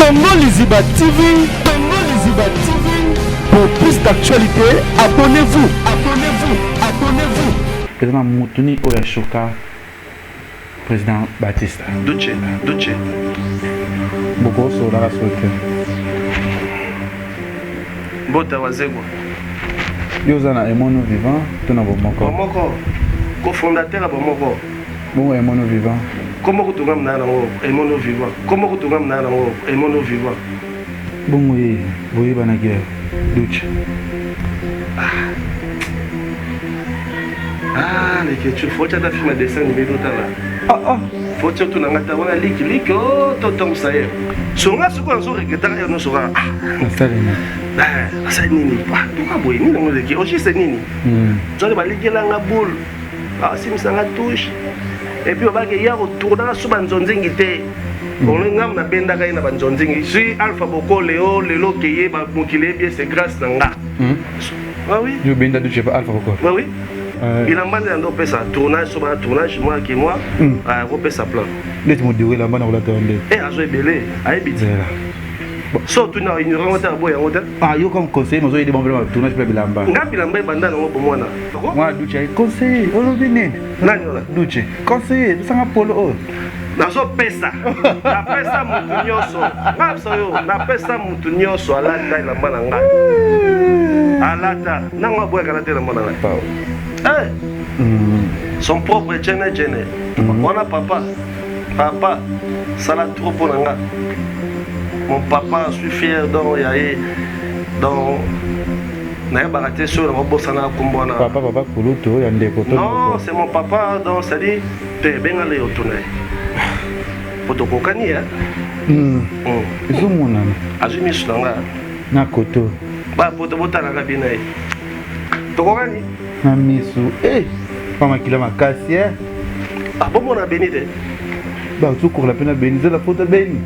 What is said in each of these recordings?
Congo Liziba TV, Congo Liziba TV. Pour plus d'actualité, abonnez-vous, abonnez-vous, abonnez-vous. Président Moutuni Oyashoka, président Baptiste. Duce. Beaucoup sur la société. Bota wazego. Yozana Emono vivant, tout n'a pas Bomoko. Co-fondateur à Bomoko. Bon Emono vivant. Comment tu vas Emono vivant? Comment tu vas Emono vivant? Bon oui, oui banagé. Duce. Ah, mais que tu faut que tu aies fait un dessin animé là. Faut que tu n'aies pas lik oh tonton ça y est. Songa ce qu'on se regrette et on sera. Ça nini pas. Pourquoi boy ni on le dit aussi c'est nini. Tu vas liker là la boule. Ah si ça la touche. Et puis on va qu'il y a retour dans sous banzonzingi té. On est ngam na benda kai na banzonzingi. Si Alpha Boko Léo Lelo Keye ba mokile bien c'est grâce nanga. Ah oui. Je benda du chef Alpha Boko. Ah oui. Il a demandé à faire ça tournage sur un tournage moi qui moi à refaire sa plan. Laisse-moi dire la main on l'attendait. Et à jouer belé à habiter. Surtout na ignorant on t'a boy on t'a. Ah yo comme conseiller moi j'ai dit bon vraiment tournage pour bilamba. Ngapi lamba banda na pour moi na. Moi Duce conseiller on vient. Nani ona Duce conseiller ça polo. Nazo pesa. Na pesa mutu nyoso. Ngapso yo na pesa mutu nyoso ala dai lamba na nga. Alata na ngwa boy kana te lamba na nga. Son propre gêné. On a papa, ça l'a trop pour l'anga. Mon papa, je suis fier dans Yaé, dans Naïa Baraté sur le robot Sana Kumbona. Papa, Kuluto, Yande Koto. Non, c'est mon papa, donc ça dit, t'es bien allé au tournée. Pour te kokani, hein? Ils sont mon ami. Azumi Sulanga. Na Koto. Bah, pour te botter la cabine. Tokokani? Namisu. Pas kila makasi eh. Ah bon on a béni de. Ba tu cours la peine béni la faute béni.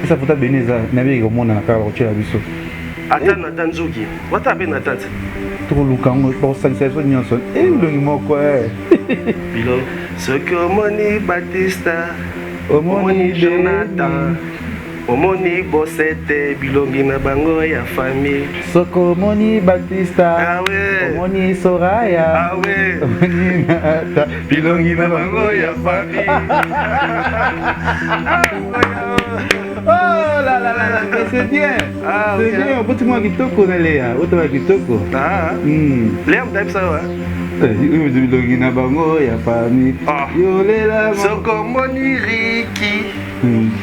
Esa faute béni za na bi ko mona na ka ko chela biso. Attends Zuki. What a been attend. To lukango ko sanse so nyonso. Longi moko Bilo ce que Moni Batista, Omoni Jonathan, Omoni Bossete, bilongi na bango ya famille. Soko Moni Batista. Ah ouais. Omoni Soraya. Ah ouais. Omoni Nata. Bilongi na bango ya famille. Oh là là là, c'est bien. Ah c'est bien. On peut te moi kitoko na Léa. Auto wa kitoko. Ah. Léa m't'a ça ouais. Bilongi na bango ya famille. Yo lela. Soko Moni Riki.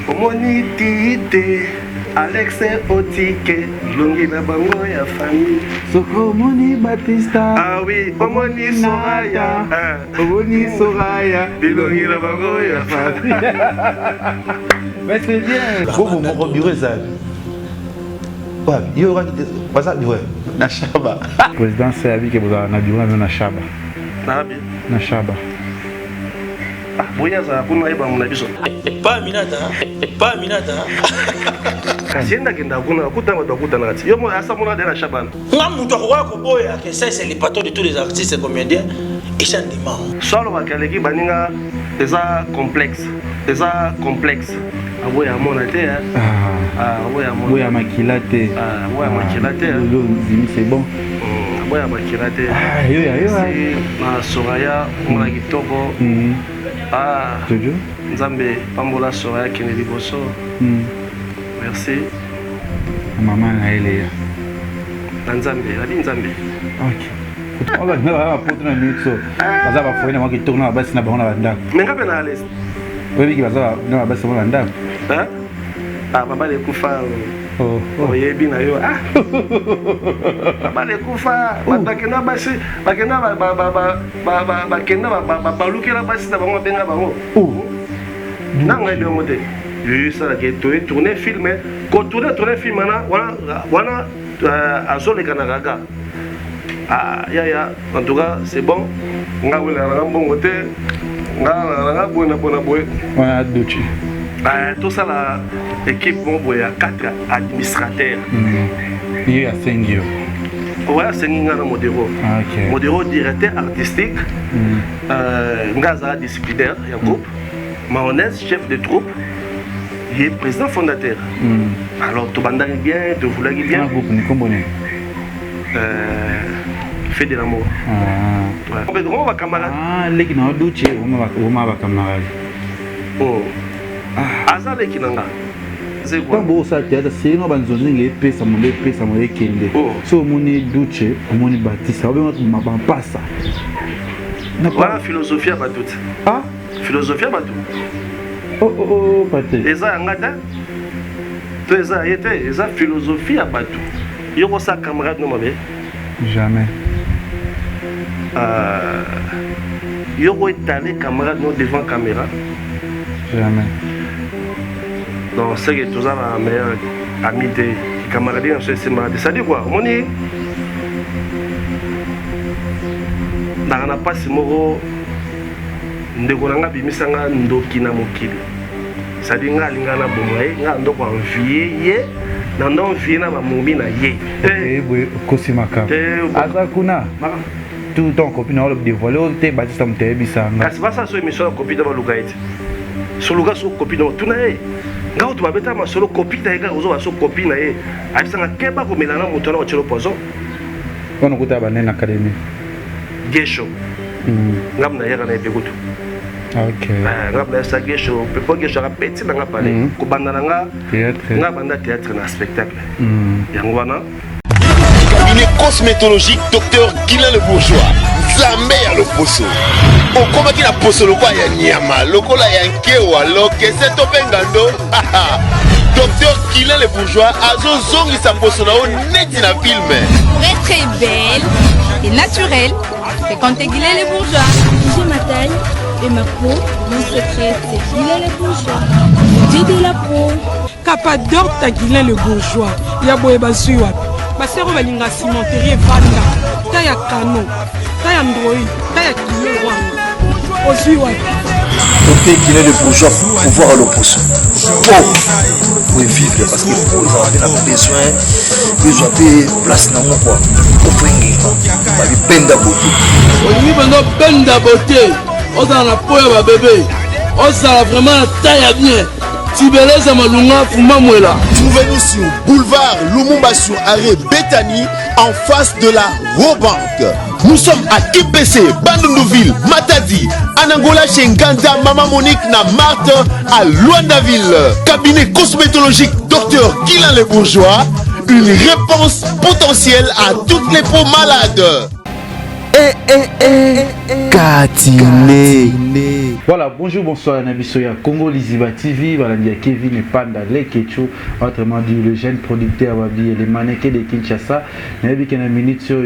Omoni Tite, Alex Otike, Longi na bango ya famille. Soko Moni Batista. Ah oui, Omoni Soraya. Omoni Soraya, Longi na bango ya famille. Mais c'est bien. Comment mon bureau ça? Ouais, il y aura pas ça bureau. Na Shaba. Président c'est avec que vous avez na bureau na Shaba. Na Shaba. Boyaza kuna iba muna biso. Pas minata. Kasienda kenda kuna kutama dokutana ngati. Yo mo asa muna de na Shabana. Ngamu to kwa ko boya que ça c'est les patrons de tous les artistes et comédiens et ça demande. Solo bakaleki baninga eza complexe. Aboya mona te hein. Aboya mona. Boya makila te. Aboya makila te. C'est bon. Aboya makila te. Yo. Na Soraya mona kitoko. Jojo. Nzambe pambola Soraya kene liboso. Merci. Maman na Elia. Nzambe, abi Nzambe. OK. On va na potre na mixo. Baza ba foina maki tourna basi na bango na ndako. Menga pe na Alex. Wewe ki baza na basi na ndako. Baba le kufa. Oyebi na yo. Baba le kufa. Bakena basi, bakena balukela basi na bango benga bango. Nanga ile mote. Ça qui est tourné film quand tourner film na wana azole kana gaga. Ya en tout cas c'est bon. Nga wela na mbongo te. Nga bona boy. Ouais, Duce. Tout ça l'équipe mon boy a 4 administrateurs. Il y a 5 yo. Ouais, c'est un modéro. Modéro directeur artistique. Ngaza disciplinaire, il y a groupe. Mayonnaise chef de troupe. il est président fondateur. Alors, tu bandes bien, tu voulais bien. Fait de l'amour. Ouais. On va camarade. Ah, les qui n'ont douché, on va camarade. Oh. Asa les qui n'ont pas. C'est quoi? Quand vous savez, c'est une bonne zone qui est payée, ça m'a payé, ça m'a équilibré. Si on est douché, on est bâti, ça va bien pas ça. Voilà philosophie à tout. Ah? Philosophie à tout. Oh, pâté. Et ça, angata. Tu es ça, et ça philosophie à tout. Il y a ça camarade non mais. Jamais. Il y a étalé camarade non devant caméra. Jamais. Donc c'est que tout ça ma meilleure amie de camarade en ce moment. Ça dit quoi? Mon est. Dans la passe moro. Ndekolanga bimisanga ndoki na mokili. Ça dit nga lingana bomwaye nga ndoko envier na ndo envier na mamumi na ye. Oui, kosimaka. Asa kuna. Tout ton copine a le dévoilé, te Baptiste Mté bisanga. C'est pas ça sur émission copine de Lugaït. Sur Luga sur copine tout na ye. Nga tu babeta ma solo copine na ye ozo so copine na ye. Abisanga keba ko melana mutona o chelo pozo. On okuta banene académie. Gesho. Ngamna yaka na ebekutu. OK. Ngamna sa gesho, pepo gesho ka petit na ngapale. Ko banda nga théâtre. Nga banda théâtre na spectacle. Yango wana. Cabinet cosmétologique Dr Guilain le Bourgeois. Zambé à l'opposo. Au combat qui n'a pas le quoi ya nyama, lokola ya nkewa, loke c'est topengando. Dr Guilain le Bourgeois azo zongi sa poso na o neti na film. Pour être très belle et naturelle, fréquentez Guilain les Bourgeois. J'ai ma taille et ma peau, mon secret c'est Guilain les Bourgeois. J'ai de la peau. Capador ta Guilain le Bourgeois. Ya boye bazui wapi. Basero balinga cimenterie vanda. Ta ya kano, ta ya android, ta ya kilo wanga. Ozui wapi. Côté Guilain le Bourgeois, pouvoir à l'opposé. Pour vivre parce que pour ça on a besoin de place dans mon quoi. Pour prendre ba penda beauté. Oni bando penda beauté. Oza na poya ba bébé. Oza vraiment taille bien. Tibeleza malunga fuma mwela. Trouvez-nous sur boulevard Lumumba sur arrêt Bethany en face de la Robank. Nous sommes à IPC, Bandundouville, Matadi, Anangola chez Nganda, Maman Monique na Marthe à Luandaville. Cabinet cosmétologique Dr Guilain le Bourgeois. Une réponse potentielle à toutes les peaux malades. Katine. Voilà, bonjour, bonsoir, Nabisoya, Congo Liziba TV, voilà, il y a Kevin et Panda, les Ketchou, autrement dit le jeune producteur, les mannequins de Kinshasa, il y a une minute sur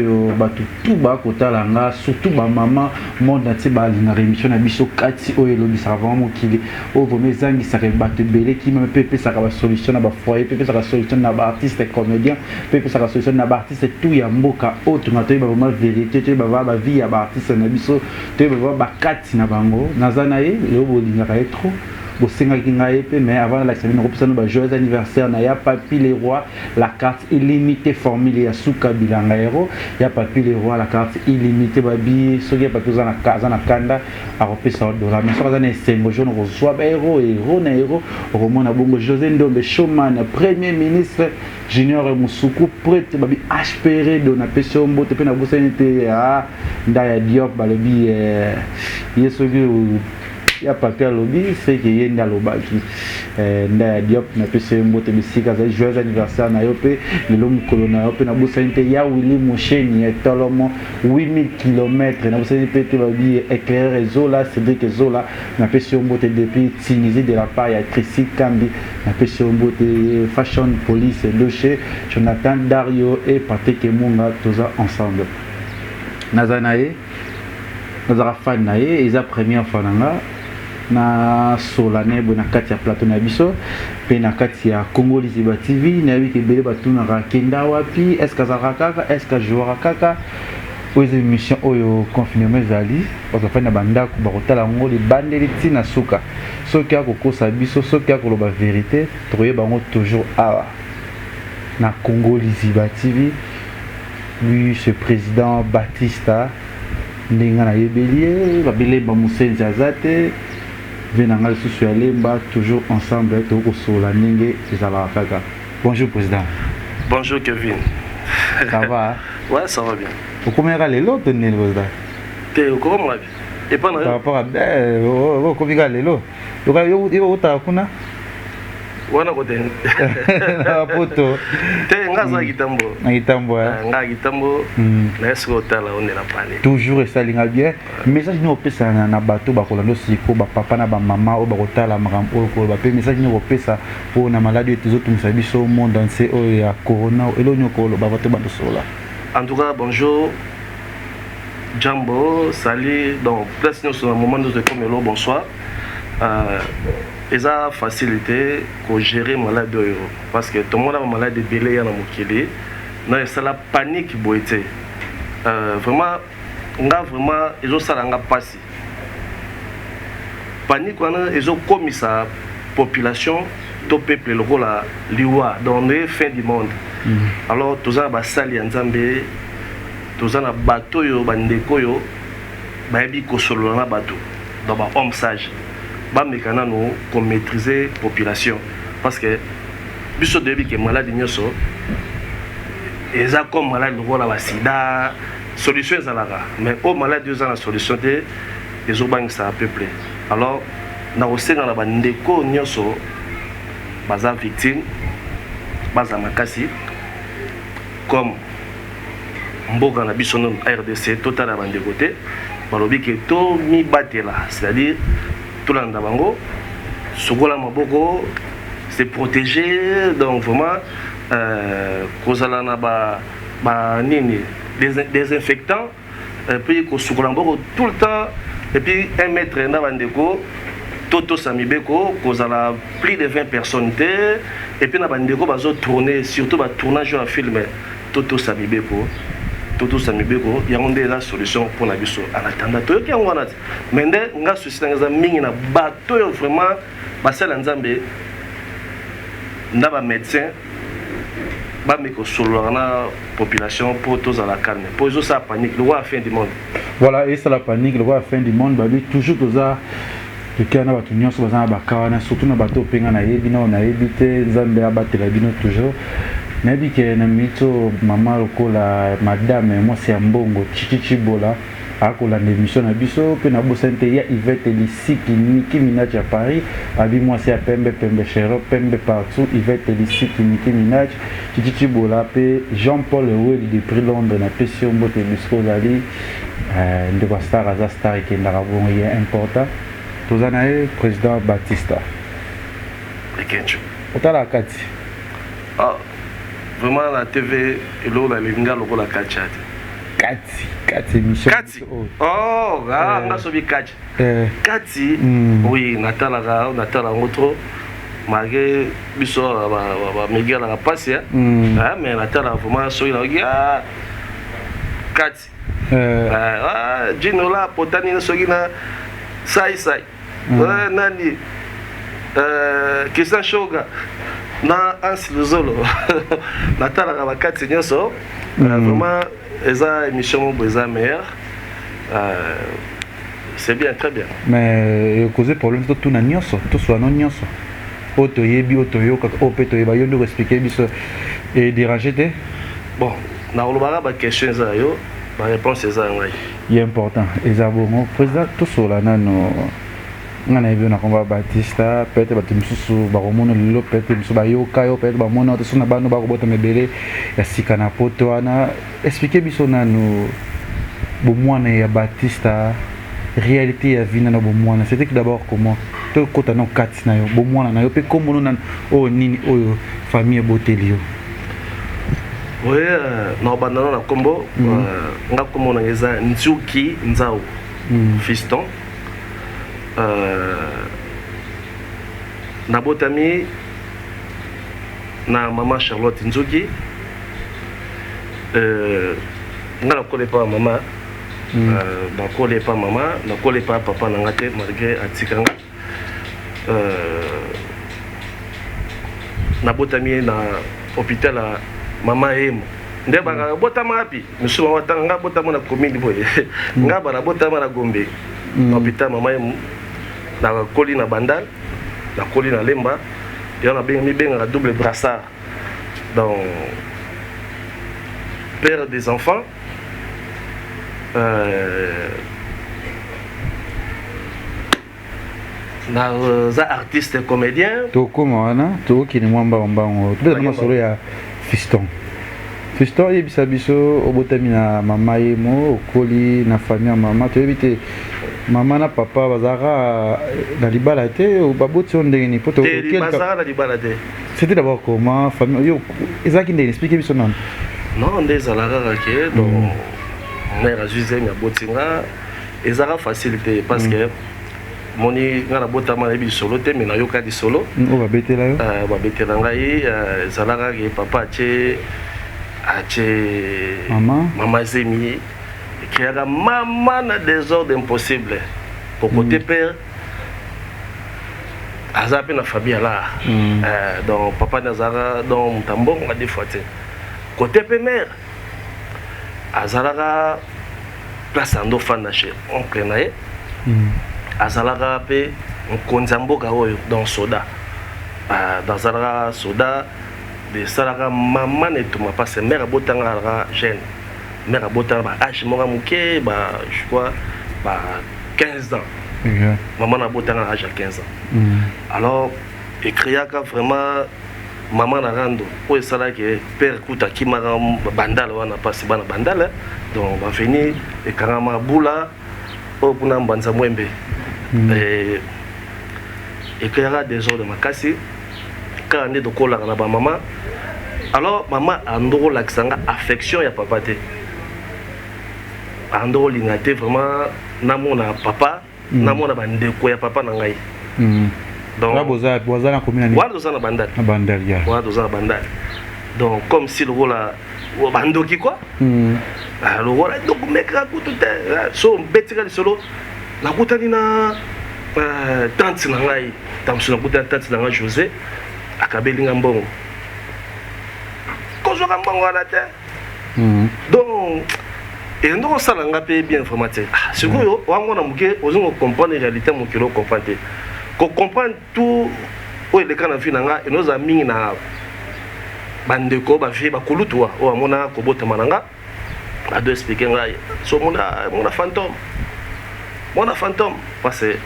tout bas, Kotalanga, surtout ma maman, monde natif, la rémission Nabiso Kati, oh, et l'obis, ça va vraiment qu'il oh, vos maisons, ça va battre belé, qui même peut ça va solution à foyer, peut ça va solution à artiste et comédien, peut ça va solution à artiste et tout, il y a Mboka, autre, tu vas vraiment vérité, tu vas voir la vie à artiste Nabiso, tu vas voir Kati Nabango, Nazanae, le trop. Mais avant la joyeux anniversaire, il y a Papi les Rois, la carte illimitée formule à Souka Bilangaero, il y a Papi les Rois, la carte illimitée, Babi, Sogia Papi Zana Kanda, à repérer de la maison, on reçoit héros, au roman Bongo José Ndombe Showman, Premier ministre Junior Moussoukou, prête Babi HPR, de la Pession, Bote Pena Boussanité, Ndaya Diop, Balabi, Yesogi. Il y a pas qu'à lobby, c'est qu'il y a un lobby. Ndaya Diop n'a pas fait un botte de sika, joyeux anniversaire na yope, le l'homme colonna yope na boussainte ya Willy Moucheni et tellement 8000 km na boussainte pété babi éclairé Zola, Cédric Zola n'a pas fait un botte depuis Tunisie de la part ya Tracy Kambi n'a pas fait un botte Fashion Police Loché, Jonathan Dario et Patrick Munga tous ensemble. Nazanae, Nazara fan nae, ils a première fois nanga. Na solane bo na kati ya plateau na biso pe na kati ya Congo Liziba TV na bi ke bele batu na rakenda wapi est-ce que ça kaka est-ce que jouera kaka aux émissions oyo confinement zali parce que na banda ko bakotala ngo li bandeli tina suka soki akokosa biso soki akoloba vérité troye bango toujours awa na Congo Liziba TV. Lui ce président Batista ndenga na yebelier babele ba musenzi azate Venangal Sousualemba, toujours ensemble, tout sur la Ningue et Zalakaka. Bonjour, Président. Bonjour, Kevin. Ça va? Ouais, ça va bien. Vous combien de l'eau, tenez le Président? T'es au courant, moi? Et pas par rapport à combien de l'eau? Il y a un wana kote na poto te ngaza gitambo nga gitambo na esko tala on la parler toujours ça linga bien message ni opesa na bato bakolando siko ba papa na ba mama o bakotala makambo ko ba pe message ni opesa pour na maladie ezoto misabiso monde entier o ya corona elo nyoko lo ba bato ba sola. En tout cas, bonjour, Jambo, salut, donc place nous sur un moment de comme hello, bonsoir. Et ça facilité pour gérer malade parce que tout le monde a malade de belé à la mokili. Non, c'est la panique boité. Vraiment, on a vraiment ils ont ça langa passé. Panique on a ils ont commis sa population, tout peuple le rôle à liwa dans les fins du monde. Alors tout ça ba sali nzambe, tout ça na bateau yo bandeko yo, ba ebi ko solo na bateau. Dans ba homme sage. Bamekana nous pour maîtriser la population parce que biso debi que malade nyoso et ça comme malade le la sida solution ezalaka mais au malade deux ans la solution de les obang ça peuplé alors na osenga na bandeko nyoso baza victime baza makasi comme mboka na biso non RDC total à bandeko te balobi que to mi batela c'est-à-dire tout le monde Sogola Maboko c'est protégé donc vraiment Kozala Naba Nini désinfectant puis Kosogola Maboko tout le temps et puis 1 mètre Nabandeko Toto Samibeko Kozala plus de 20 personnes et puis Nabandeko bazo tourner surtout ba tournage en film Toto Samibeko Toto Samibeko, il y a une solution pour la biso. En attendant, tout le monde mais nga souci nga mingi na bateau vraiment basel nzambe na ba médecin ba meko solo na population pour tous à la calme. Pour ça panique, le roi fin du monde. Voilà, et c'est la panique, le roi fin du monde, babi toujours tous ça le kana batu nyonso bazana bakawana surtout na bateau penga na yebino na yebite nzambe abatela bino toujours. Nabi ke na mito mama lokola madame moi c'est mbongo chichichi bola akola l'émission na biso pe na bosante ya Yvette Lisiki Nicki Minaj à Paris abi moi c'est pembe chero pembe partout Yvette Lisiki Nicki Minaj chichichi bola pe Jean-Paul Weli de prix Londres na pesio mbote bisko dali ndeko star aza star qui na rabon est important tozana président Batista Ekencho otala kati vraiment la TV et l'eau la linga logo la kachat kati mission oh nga sobi kati kati oui natala ngotro malgré biso ba Miguel la passe mais natala vraiment sobi la kati jinola potani sogi na sai nani Christian Shoga na ansilozolo natala ka bakati nyoso vraiment eza émission boza meilleur c'est bien très bien mais cause problème tout na nyoso tout soit non nyoso auto yebi auto yo ka opeto yeba yo ndo expliquer biso et déranger te bon na olobara ba question za yo ba réponse za ngai il est important eza bon président tout cela nano ngana ebyo na komba Batista peut-être batimususu bakomona lelo peut-être musu bayoka yo peut-être bamona tosuna bano bakobota mebele ya sika na poto wana expliquer biso nano bomwana ya Batista réalité ya vina na bomwana c'était que d'abord comment to kota no kati na yo bomwana na yo pe komono na o nini oyo famille boteli yo oui na bandana na kombo nga komona eza Nzuki Nzao fiston nabotami na maman Charlotte Nzuki nga nakole pa mama nakole pa mama nakole pa papa na nga te malgré atikanga nabotami na hôpital à mama emo nde banga botama api misu mama tanga nga botama na commune boye nga bana botama na Gombe hôpital mama emo na koli na bandal na koli na lemba et on a bien mis un double brassard donc père des enfants za artiste comédien tokoma wana tokokende mwa mbangombango tobeta masolo ya fiston fiston oyebisa biso obotami na mama ye mo okoli na famille ya mama toyebi te mama na papa bazalaka na libala te baboti yo ndenge nini po bazalaka na libala te c'était d'abord comment famille yo ezalaki ndenge explique biso nano non nde ezalaka kaka ke donc mère azwi zemi aboti nga ezalaka facile te parce que moni nga nabotama nayebi lisolo te mais nayoka lisolo oyo babetela yo babetela ngai ezalaka ke papa atie mama zemi ekiaka mama na désordre impossible pour côté père aza mpe na famille ala donc papa nde azalaka donc moto ambongo des fois te côté mpe mère azalaka place ando fanda chez oncle na ye azalaka mpe mokonzi ya mboka oyo donc soda azalaka soda esalaka mama na etuma parce mère abotanga alaka jeune mère abotanga ba age moko moke je crois 15 ans maman abotanga à âge à 15 ans alors ekriaka vraiment maman na rando oyo esalaki père kuta kimaka bandala wana mpasi bana bandala donc baveni ekangama bula oyo mpuna mbanza mwembe ekriaka désordre makasi kaka nde tokolaka na bamama alors mama andokolakisa nga affection ya papa te andokolinga te vraiment namona papa namona bandeko ya papa na ngai donc bozala commune wana toza na bandali wana toza na bandali donc comme si lokola bandoki quoi lokola dokumekaka kutu te so mbetika lisolo nakutani na tante na ngai tamso nakutani na tante na ngai José akabelinga mbongo kozwaka mbongo wana te donc elendo kosala nga mpe bien informatique sikoyo wango na moke ozongo comprendre réalité mokili ocomprendre te kocomprendre tout oyo eleka na vie na nga enozala mingi na bandeko bavie bakolutuwa oyo amona kobotama na nga ado explike ngai so mona fantôme parce que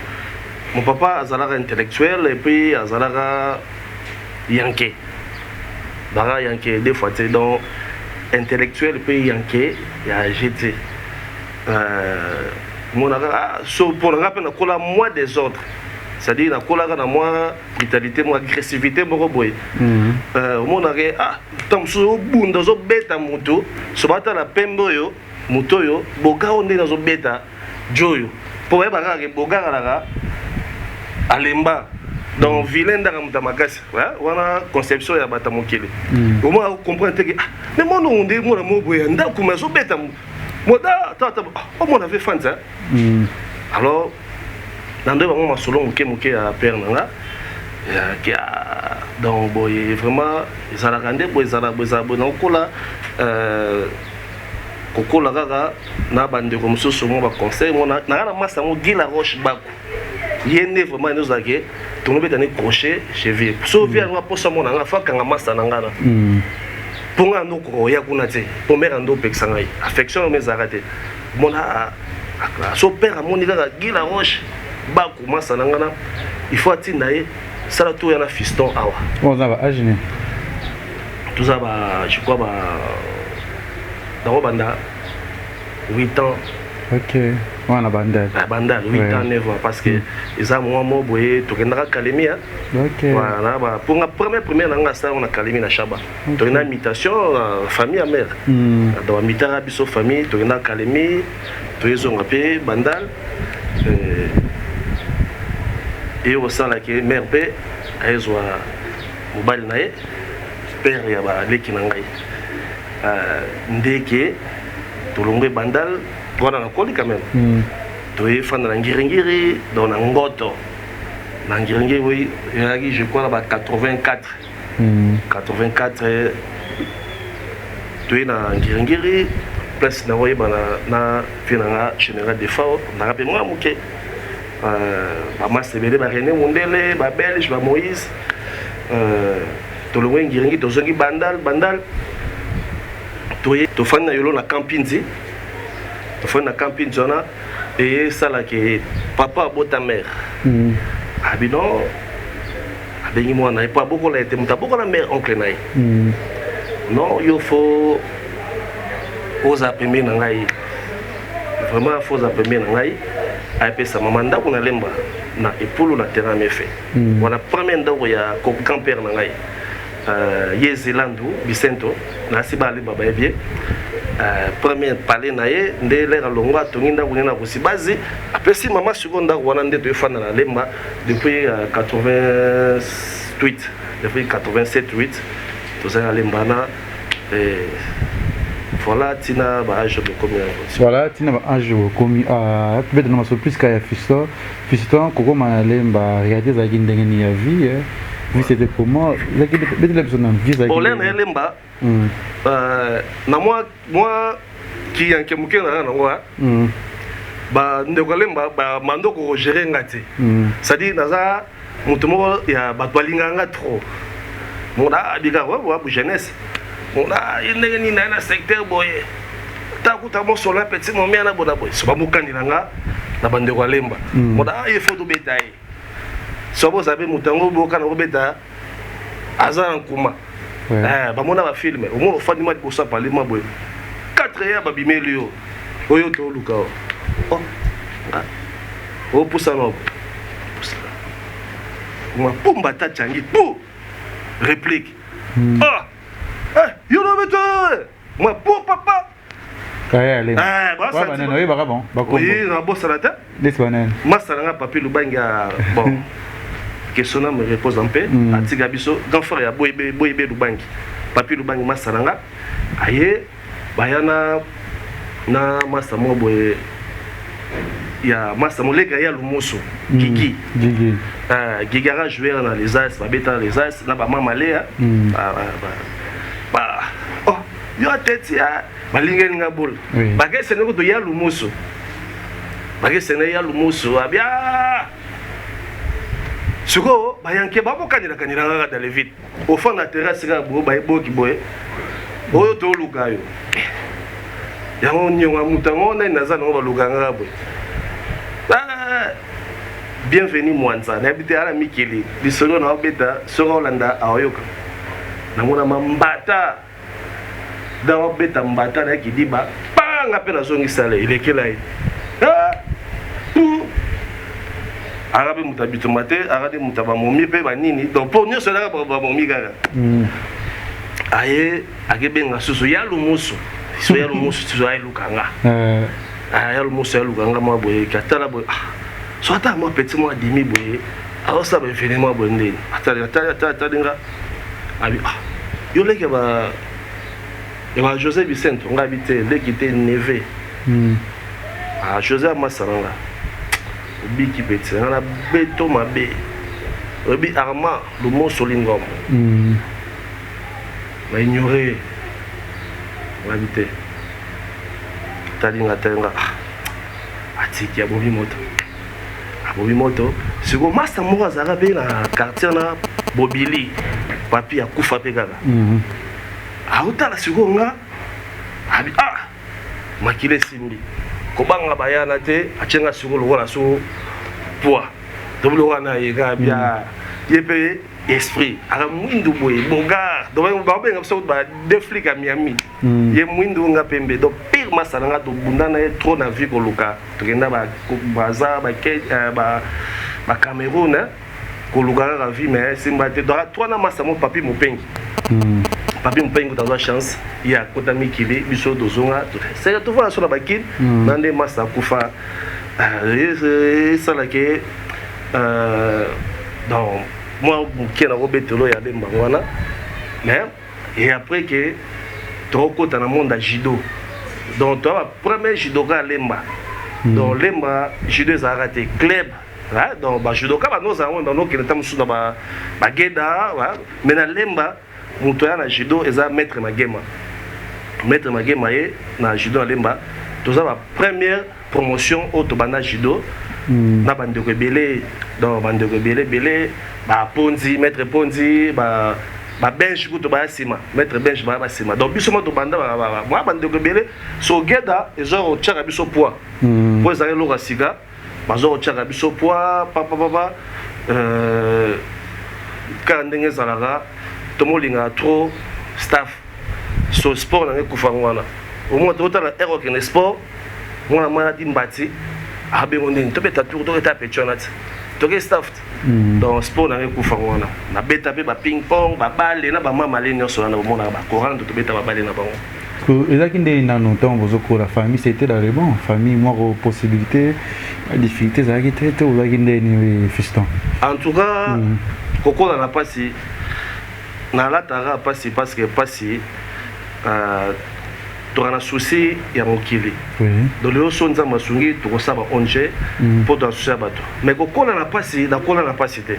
mon papa azalaka intellectuel et puis azalaka yanke baka yanke des fois te donc intellectuel pe yanke ya jeté monaka so pour nga pe na kola moi des autres c'est-à-dire na kola na moi brutalité moi agressivité moko boy monaka tamso bunda zo beta mutu so bata la pembo yo muto yo boka onde na zo beta joyo pour ba ka boka la alemba donc vilain ndanga muta makasi wana conception ya bata mokili au moins comprendre que mais mon onde mona moboya ndako mazo beta moda tata o mona ve fanza alors nando ba mama solo moke ya père nanga qui a donc boy vraiment ezala kande boy ezala na okola kokola kaka na bande comme soso mo ba conseil mona na masa mo gila roche bako yende vraiment nous ake to no betane crochet cheville so via no posa mona nga fa kanga masa na ngana ponga no ko ya kuna te po mera ndo peksa ngai affection me zarate mona so père moni kaka gila roche bako masa na ngana il faut atinda ye sala to ya na fiston awa on va aginer tout ça je crois dans banda 8 ans. OK. On a bandal. Bandal 8 ans 9 ans parce que ils ont moi boye to kendaka kalemi hein. OK. Voilà pour la première nanga ça on a kalemi na chaba. To une invitation famille à mère. Dans mitara biso famille to na kalemi to ils ont appelé bandal et au sein là que mère pe aizwa mobile nae père ya ba leki na ngai. Ndeke tolongwe bandal wana na koli quand même toye fana na ngiringiri dans na ngoto na ngiringiri oui yaki je crois ba 84 toye na ngiringiri place na woye bana na fina nga général de fao na rappel moi moké Maman Sebele, René Mondele, Belge, Moïse, Tolongwe Ngiringi, Tozongi Bandal, Tofan na yolo na camping, Tofan na camping zona, et ça là que papa a ta mère. Abino, abengi moi na pas beaucoup la été, muta beaucoup la mère oncle naï. Non, il faut oser appeler nangai. Vraiment faut appeler nangai. Après ça maman nda kuna lemba na epulu na terrain me fait. Wana premier ndako ya ko camper nangai. Yezelandu Vicento na sibali baba ebie. Premier palais na ye nde lera longa tonginda kunena kusibazi. Après si maman seconde wana nde to fana na lemba depuis 88 depuis 87-8 to za lemba na voilà tina ba âge de combien voilà tina ba âge komi peut-être na surprise ka ya fiston koko malemba regarder za kindenge ni ya vie vu c'était comment la peut-être la personne vie za kindenge na lemba na moi qui en kemuke na ngwa ba ndeko lemba ba mandoko gérer ngati c'est-à-dire naza mutumo ya batwalinga nga trop mona biga wa bu jeunesse mona indenge ni na secteur boye takuta mo sola petit mo miana boda boy so ba mukandi nga na bandeko lemba mona il faut do betaye so bo sabe mutango boka na beta azan kuma ba mona ba filme au moins fandi ma ko sa parlement boy 4 ya ba bimelio oyo to luka o pusa no ma pomba ta changi pou réplique yo no beto ma pou papa kaya ale ba banana oui baka bon bako oui na bossa la tête des banana masala nga papi lubanga bon question me repose en paix atiga biso grand frère ya boybe lubangi papi lubangi masala nga aye bayana na masa mo boye ya masa molega ya lumuso Gigi Gigi a joué dans les as ba beta les as na ba mama lea ba oh yo tete ya balingeni nga bol bagese ne ko to ya lumuso bagese ne ya lumuso abia suko bayanke ba bokanira kanira nga dans les vite au fond de la terrasse ga bo ba boki boye oyo to lukayo yango nyonga mutango na naza no ba lukanga boye bienvenue Mwanza n'habite à la Mikili bisolo na obeta soro landa aoyoka na mona mambata da obeta mbata na kidiba panga pe na zongi sale il est quelle heure arabe mutabito mate arabe mutaba momi pe banini donc pour nous cela ba momi gaga aye agebenga susu ya lumusu so ya lumusu so ya lukanga ya lumusu ya lukanga mo boye katala boye so ata moi petit moi demi boye alors ça ben finalement bon ndeni ata dinga abi yo leke ba José Vicente on habité l'équité neve José Masaranga biki petit na beto mabe obi arma le mot solingom va ignorer on habité talinga atiki ya bobi moto Bobi moto siko master mo azara be na quartier na Bobili papi ya kufa pe kaka auta la siko nga abi makile simbi ko banga bayana te achenga siko lokola so poa doblo wana yega bia yepe esprit ara mwindu boye bonga do ba benga so ba deflic a Miami ye mwindu nga pembe do pire masala nga to bundana e trop na vie ko luka to kenda ba baza ba ke ba Cameroun ko luka la vie mais simba te do toi na masa mo papi mo pengi papi mo pengi ta chance ya kota mikili biso do zonga c'est to voir sur la bakine nande masa kufa ça là que donc moi qui na robetelo ya lemba wana mais et après que trop dans le monde à judo donc toi premier judoka lemba donc lemba judo za raté club donc ba judoka ba nous avons dans nos qui n'étant sous ba geda mais na lemba muto ya na judo eza maître magema et na judo lemba tous la première promotion au tobana judo na bandeko ebele donc bandeko ebele ba ponzi maître ponzi ba bench kuto ba sima maître bench ba sima donc biso mo to banda ba bandeko ebele so geda ezoro tchaka biso poids po ezali loka sika bazoro tchaka biso poids papa ka ndenge ezalaka tomolinga trop staff so sport na kufa ngwana au moins totala ero ke sport ngwana mwana dimbati abengo ndeni to beta tour to eta pechonat to ke staff donc sport na kufa ngwana na beta pe ba ping pong ba balle na ba mama le nyonso na bomona ba courant to beta ba balle na bango ezaki nde nano ntango bozokola famille c'était dans le bon famille moko possibilité difficulté ezalaki te te ozalaki ndeni fiston en tout cas kokola na pasi na lataka pasi parce que pasi tokana souci ya mokili donc lelo so nzambe asungi tokosaba onge mpo toasusi ya bato mais kokola na pasi nakola na pasi te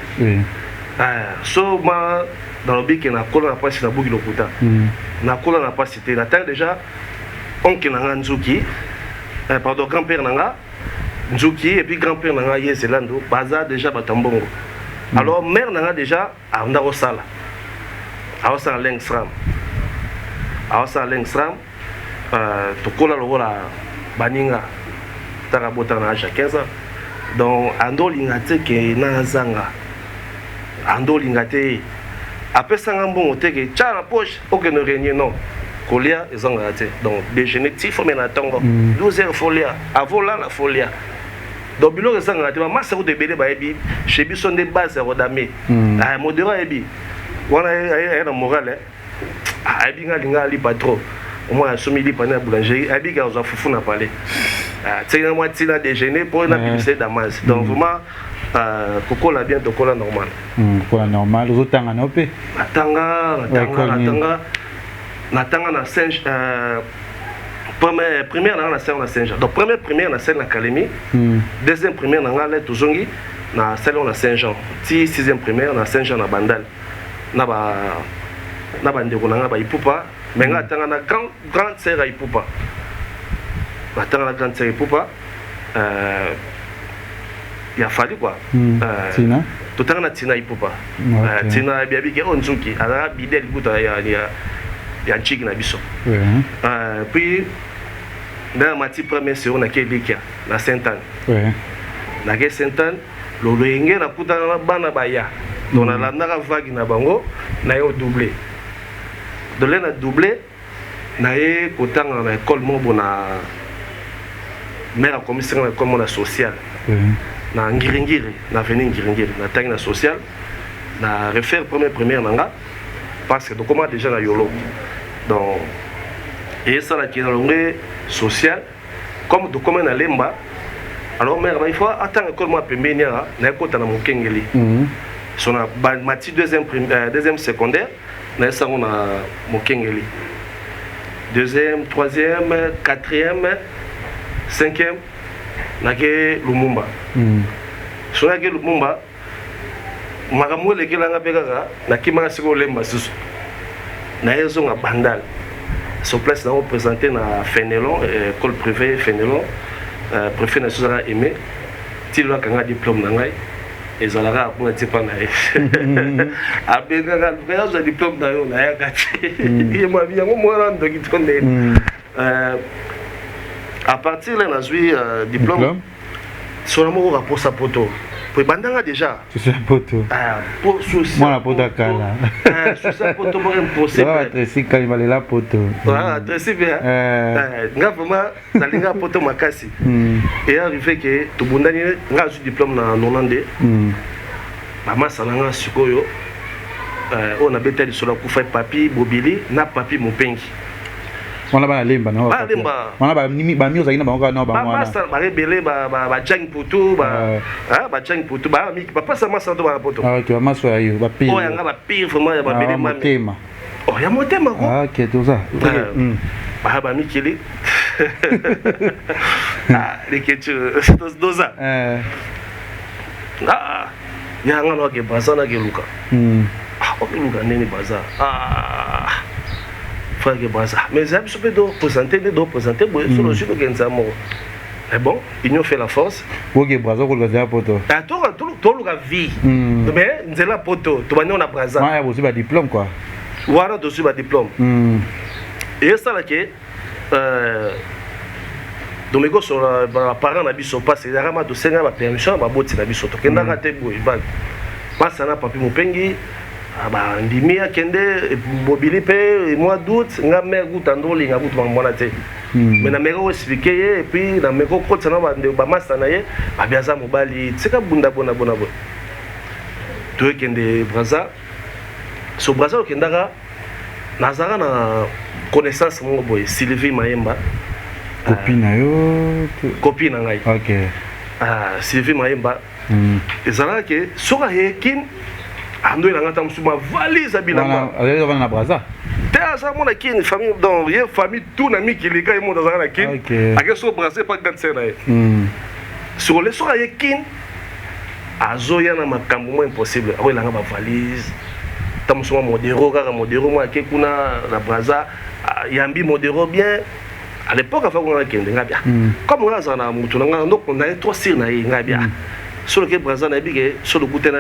so ma nalobi ke nakola na pasi nabuki lokuta nakola na pasi te natanga déjà onke na nga nzuki pardon grand-père na nga nzuki et puis grand-père na nga ye zelando baza déjà bato mbongo alors mère na nga déjà anda kosala awasala lengsram tokola lokola baninga taka bota na âge 15 ans donc andolinga te ke na zanga andolinga te apesanga mbongo te ke tcha na poche okende réunion non kolia ezanga te donc déjeuner ti faut mena tongo 12h folia avola la folia donc biloko ezanga te masa ko debele ba ebi chez biso nde base ya rodame modéra ebi wana ay na moral abi nga li patron au moins somi li pana boulangerie abi ga zo fufu na palais tsena moi tsina déjeuner pour na publicité damas donc vraiment kokola bien tokola normal kokola normal ozotanga na ope natanga na Saint première na salle na Saint-Jean donc première na salle na Académie deuxième première na ngala tozongi na salle na Saint-Jean ti sixième première na Saint-Jean na Bandal na bandeko na nga ba ipupa mais nga tanga na grande sœur ya ipupa batanga na grande sœur ipupa ya fali quoi tina totanga na tina ipupa tina biabi ke onzuki ala bidel buta ya nchiki na biso puis na mati premier séjour na Kelikia na Sainte-Anne na ke Sainte-Anne lo loenge na kutana na bana baya donc na landaka vague na bango na yo doublé de l'en a doublé na ye kotanga na école mo na mère commissaire na école mo na social na ngiringiri na veni ngiringiri na tangi na social na refaire première nanga parce que donc comment déjà na yolo donc et ça la qui na longue social comme de comment na lemba alors mère il faut attendre école mo pembenia na kota na mokengeli son a mati deuxième secondaire na sango na mokengeli deuxième troisième quatrième cinquième na ke Lumumba so na ke Lumumba makambo le kelanga pekaka na kimaka siko lemba susu na yezo nga Bandal sur place na représenté na Fenelon école privée Fenelon préfet na suzara aimé tilo kanga diplôme na ngai ezalaka kuna tipa na ye abenga ka ya diplôme na yo na ya kati ye mwa biango mwana ndoki tonde à partir là nazui diplôme sur mo ko posa poto po bandanga déjà c'est poto pour souci moi la poto kala souci poto mo impossible ah tresi kalibale la poto ah tresi bien nga vraiment nalinga poto makasi et arrivé que to bundani nga su diplôme na 92 mama salanga sikoyo on a beta li sola kufa papi bobili na papi mopengi on a ba lemba na ba lemba on a ba nimi ba mioza ina bango na ba mwana ba rebele ba jang putu ba ba jang putu ba mi papa sama sa to ba poto ah tu amaso ayo ba pi oh yanga ba pi vraiment ya ba bele mami oh ya motema ko ah que tout ça ba mi kili ah les que doza ah ya ngano ke bazana ke luka ah ko luka neni baza ah frère que baza mais ça peut do présenter sur le sujet de Genzamo Mais bon, union fait la force. Ok, Braza, on va poto. Tout le vie. Mais c'est la poto. Tu vas nous na Braza. Ouais, vous avez un diplôme quoi. Voilà, dessus un diplôme. Et ça là que donc les sur la parents na biso pas c'est vraiment de senga ba permission ba boti na biso to kenda ka te boy ba passa na papi mopengi ba ndimi akende mobili pe mois d'août nga mer guta ndoli nga gutu mwana te mais na meko expliquer et puis na meko kotsa na ba massa na ye ba biaza mobali tseka bunda bona to kende Braza so Braza kenda ka nazara na connaissance mon boy Sylvie Mayemba copine yo copine ngai. OK. Sylvie Mayemba. Ezala ke soka hekin ando ina ngata musuma valise bilamba. Allez na Braza. Te asa mona kin famille dans ye famille tout na mikili ka mo dans na kin. Ake so Braza pas ganse na ye. Sur le soka hekin azoya na makambo mo impossible. Awe langa ba valise. Tamusuma modero kaka modero mo ake kuna na Braza yambi modero bien. À l'époque, avant qu'on ait bien, comme on a un mouton, on a trois sires, on a bien. Sur le Braza, on a bien, sur le côté de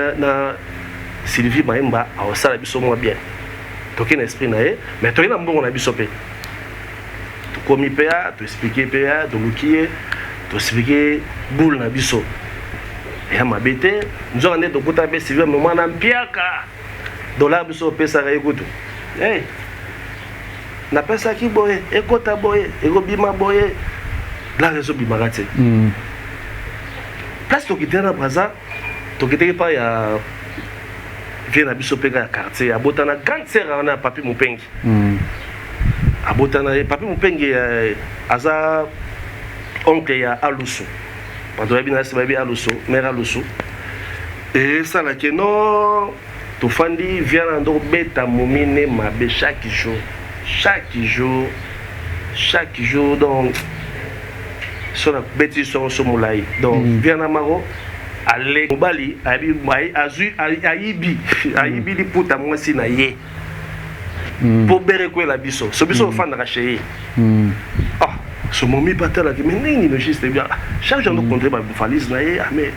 Sylvie Mayemba, on a bien. Donc, il y a un esprit, mais tu as un bon, on a bien. Tu commis PA, tu expliquer PA, tu loquiller, tu expliquer boule, on a bien. Et à ma bête, nous avons un côté de Sylvie, mais on a un piaka. Dollar, on a bien, ça va écouter. Hey! Na pesa ki boye ekota boye ekobima boye la réseau bimarate place to kitena Braza to kiteke pa ya vient na biso pega quartier abotana grande sœur na papi mopengi abotana papi mopengi aza oncle ya Alusu pando bina se baby Alusu mère Alusu et ça la que non to fandi vient ndo beta momine mabe chaque jour donc sur la bêtise sur moulay donc vient à Maro aller au Bali ayibi li puta moi si na ye pour bere quoi la biso so biso fan na chez so momi patela que mais ni no juste bien chaque jour nous compter ba valise na ye mais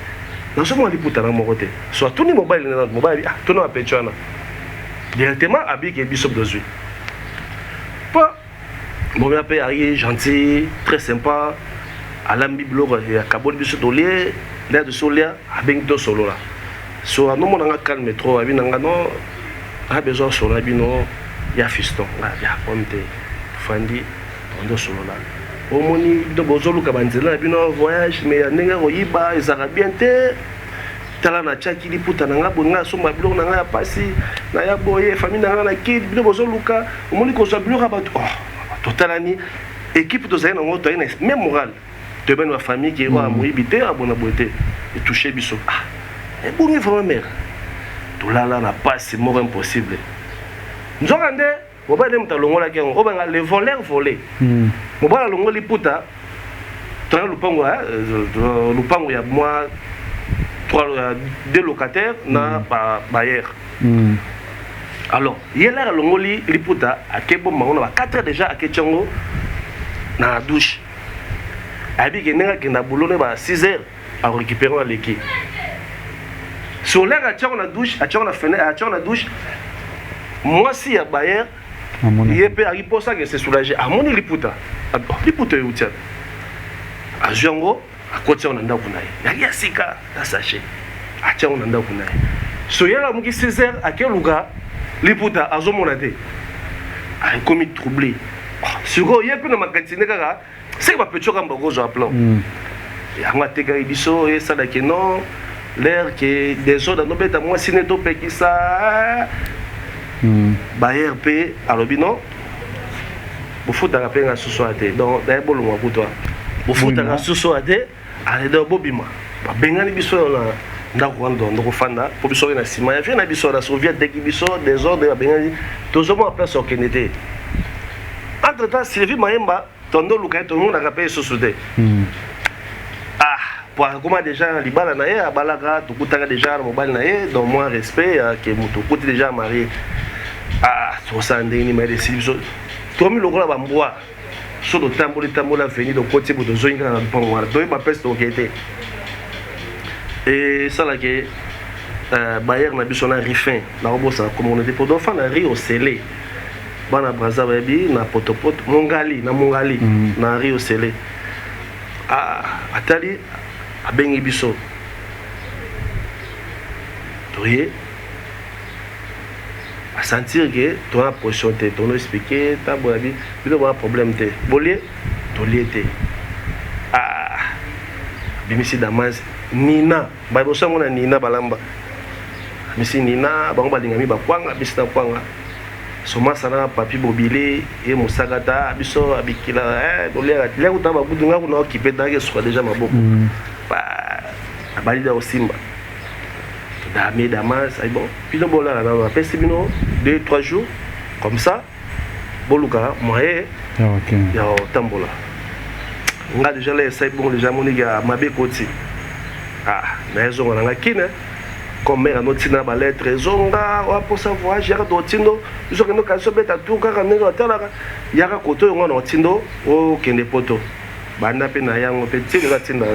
non seulement li puta na mo côté soit tout ni mobile na mobile tout no apechana directement abi que biso besoin. Mon père est gentil, très sympa. À la Bible, il y a Kabol Bissot Dolé, l'air de Solia, à Bengto Solo. So, à nous, on a calme trop, à Binangano, a besoin de Sola Bino, il y a Fiston, il y a Ponte, Fandi, Tondo Solo. Au moni de Bozolo Kabanzela, Bino voyage, mais il y a Nenga Oyiba, les Arabiens. Tala na chaki li puta nanga bonga so mabilo nanga ya pasi na ya boye famille nanga na kid bino bozo luka omoni ko so bilo rabatu totalani équipe to zaina ngoto ina même moral de ben wa famille qui wa moibité abona boité et toucher biso et bongi vraiment mère to la na passe mort impossible nzokande boba dem ta longola ke ngo banga les voleurs volés boba longoli puta tra lupango lupango ya moi deux locataires na bailleur. Alors, hier là longoli liputa a kebo mango na 4 heures déjà a ketchango na douche. Abi ke nenga ke na boulot ba 6 heures à récupérer l'équipe. Sur l'air a tchanga na douche, a tchanga na fenêtre, a tchanga na douche. Moi si ya bailleur, il peut arriver pour ça que c'est soulagé. A moni liputa. Liputa youtian. A jango à côté on anda kunaye ya sika na sachet acha on anda kunaye so yala muki 16 heures à quel lugar liputa azomona te a commis troublé siko yepe na makantine kaka c'est pas petit comme bogo zo plan ya ngate ga biso et ça da que non l'air que des autres no beta moi sine to pe ki ça bayer pe alobino bofuta ka penga suso ate donc da bolo mo kutwa bofuta ka suso ate ale do bobima ba bengani biso na ndako ndo ndoko fanda po biso na sima ya vient na biso na soviet de biso des ordres ba bengani tozomo en place okenete entre temps Sylvie Mayemba tondo luka to mo na kapé sosude pour comment déjà libala na ye abalaka tukutaka déjà mobile na ye donc moins respect que moto côté déjà marié so ça ndeni mais de Sylvie to mi lokola ba mbwa so do tambola venir de côté pour de zoinga na pango do ba peste okete et ça là que Bayer na biso na rifin na obosa communauté pour d'enfants na ri au Sélé bana braza baby na potopoto mongali na ri au Sélé atali abengi biso toye à sentir que tu as position te tu as expliqué ta bonne vie tu as un problème te bolé tolié te bimisi damas nina ba bosa mona nina balamba misi nina bango balingami bakwanga bisita kwanga soma sana papi bobile et musagata biso abikila bolé la kuta ba budunga kuna occupé dans soit déjà maboko ba balida osimba Dame Damas, bon, puis le bon là, on a fait 2-3 jours, comme ça, Boluka, moi, il y a un tambola. On a déjà les 7 bons, déjà mon gars, ma bécotti. Mais ils ont un akine, comme mère, notre tina ballet, trésonga, pour savoir, j'ai un dotindo, ils ont un occasion de mettre à tout, car on est il y a un côté, on a un tindo, au Kenepoto. Banda Penaya, on peut tirer la tinda.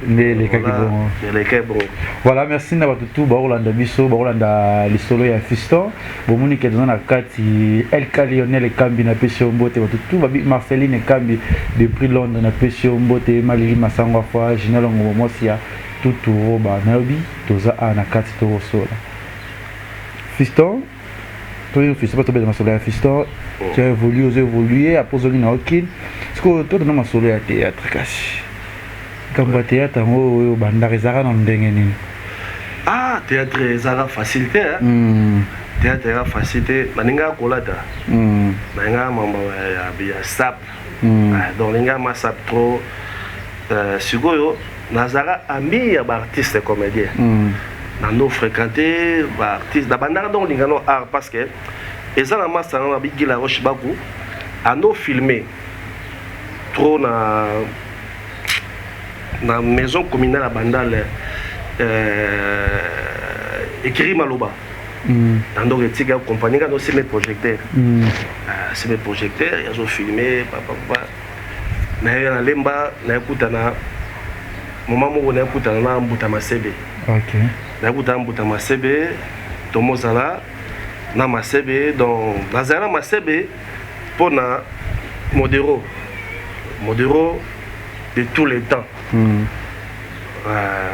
Mais les cas bon. Voilà, merci na batutu ba Rolanda biso ba Rolanda lisolo ya Fiston bo moni ke dans na kati El Lionel Kambi na pesio mbote batutu ba Marceline Kambi depuis Londres na pesio mbote Malili Masangwa fa Ginalo Ngomosia tutu ba nabi toza na kati to sola Fiston toi il fait pas tomber dans solo ya Fiston tu as évolué après zoni na aucune parce que toi dans ma solo ya théâtre kasi comme théâtre ngo banda rezara na ndenge nini théâtre ezara facilité théâtre ezara facilité maninga kolata maninga mambo ya sap donc linga ma sap trop sikoyo nazara ami ya ba artiste comédien nando fréquenter ba artiste da banda donc linga no art parce que ezala masanga na bigila roche baku ando filmer trop na maison communale à Bandal écrit Maloba dans le tigre compagnie quand aussi mes projecteurs c'est mes projecteurs ils ont filmé papa mais na lemba na écoutana moment où na écoutana na mbutama sebe OK na écoutana mbutama sebe tomozala na masebe donc nazala masebe pour na modéro de tous les temps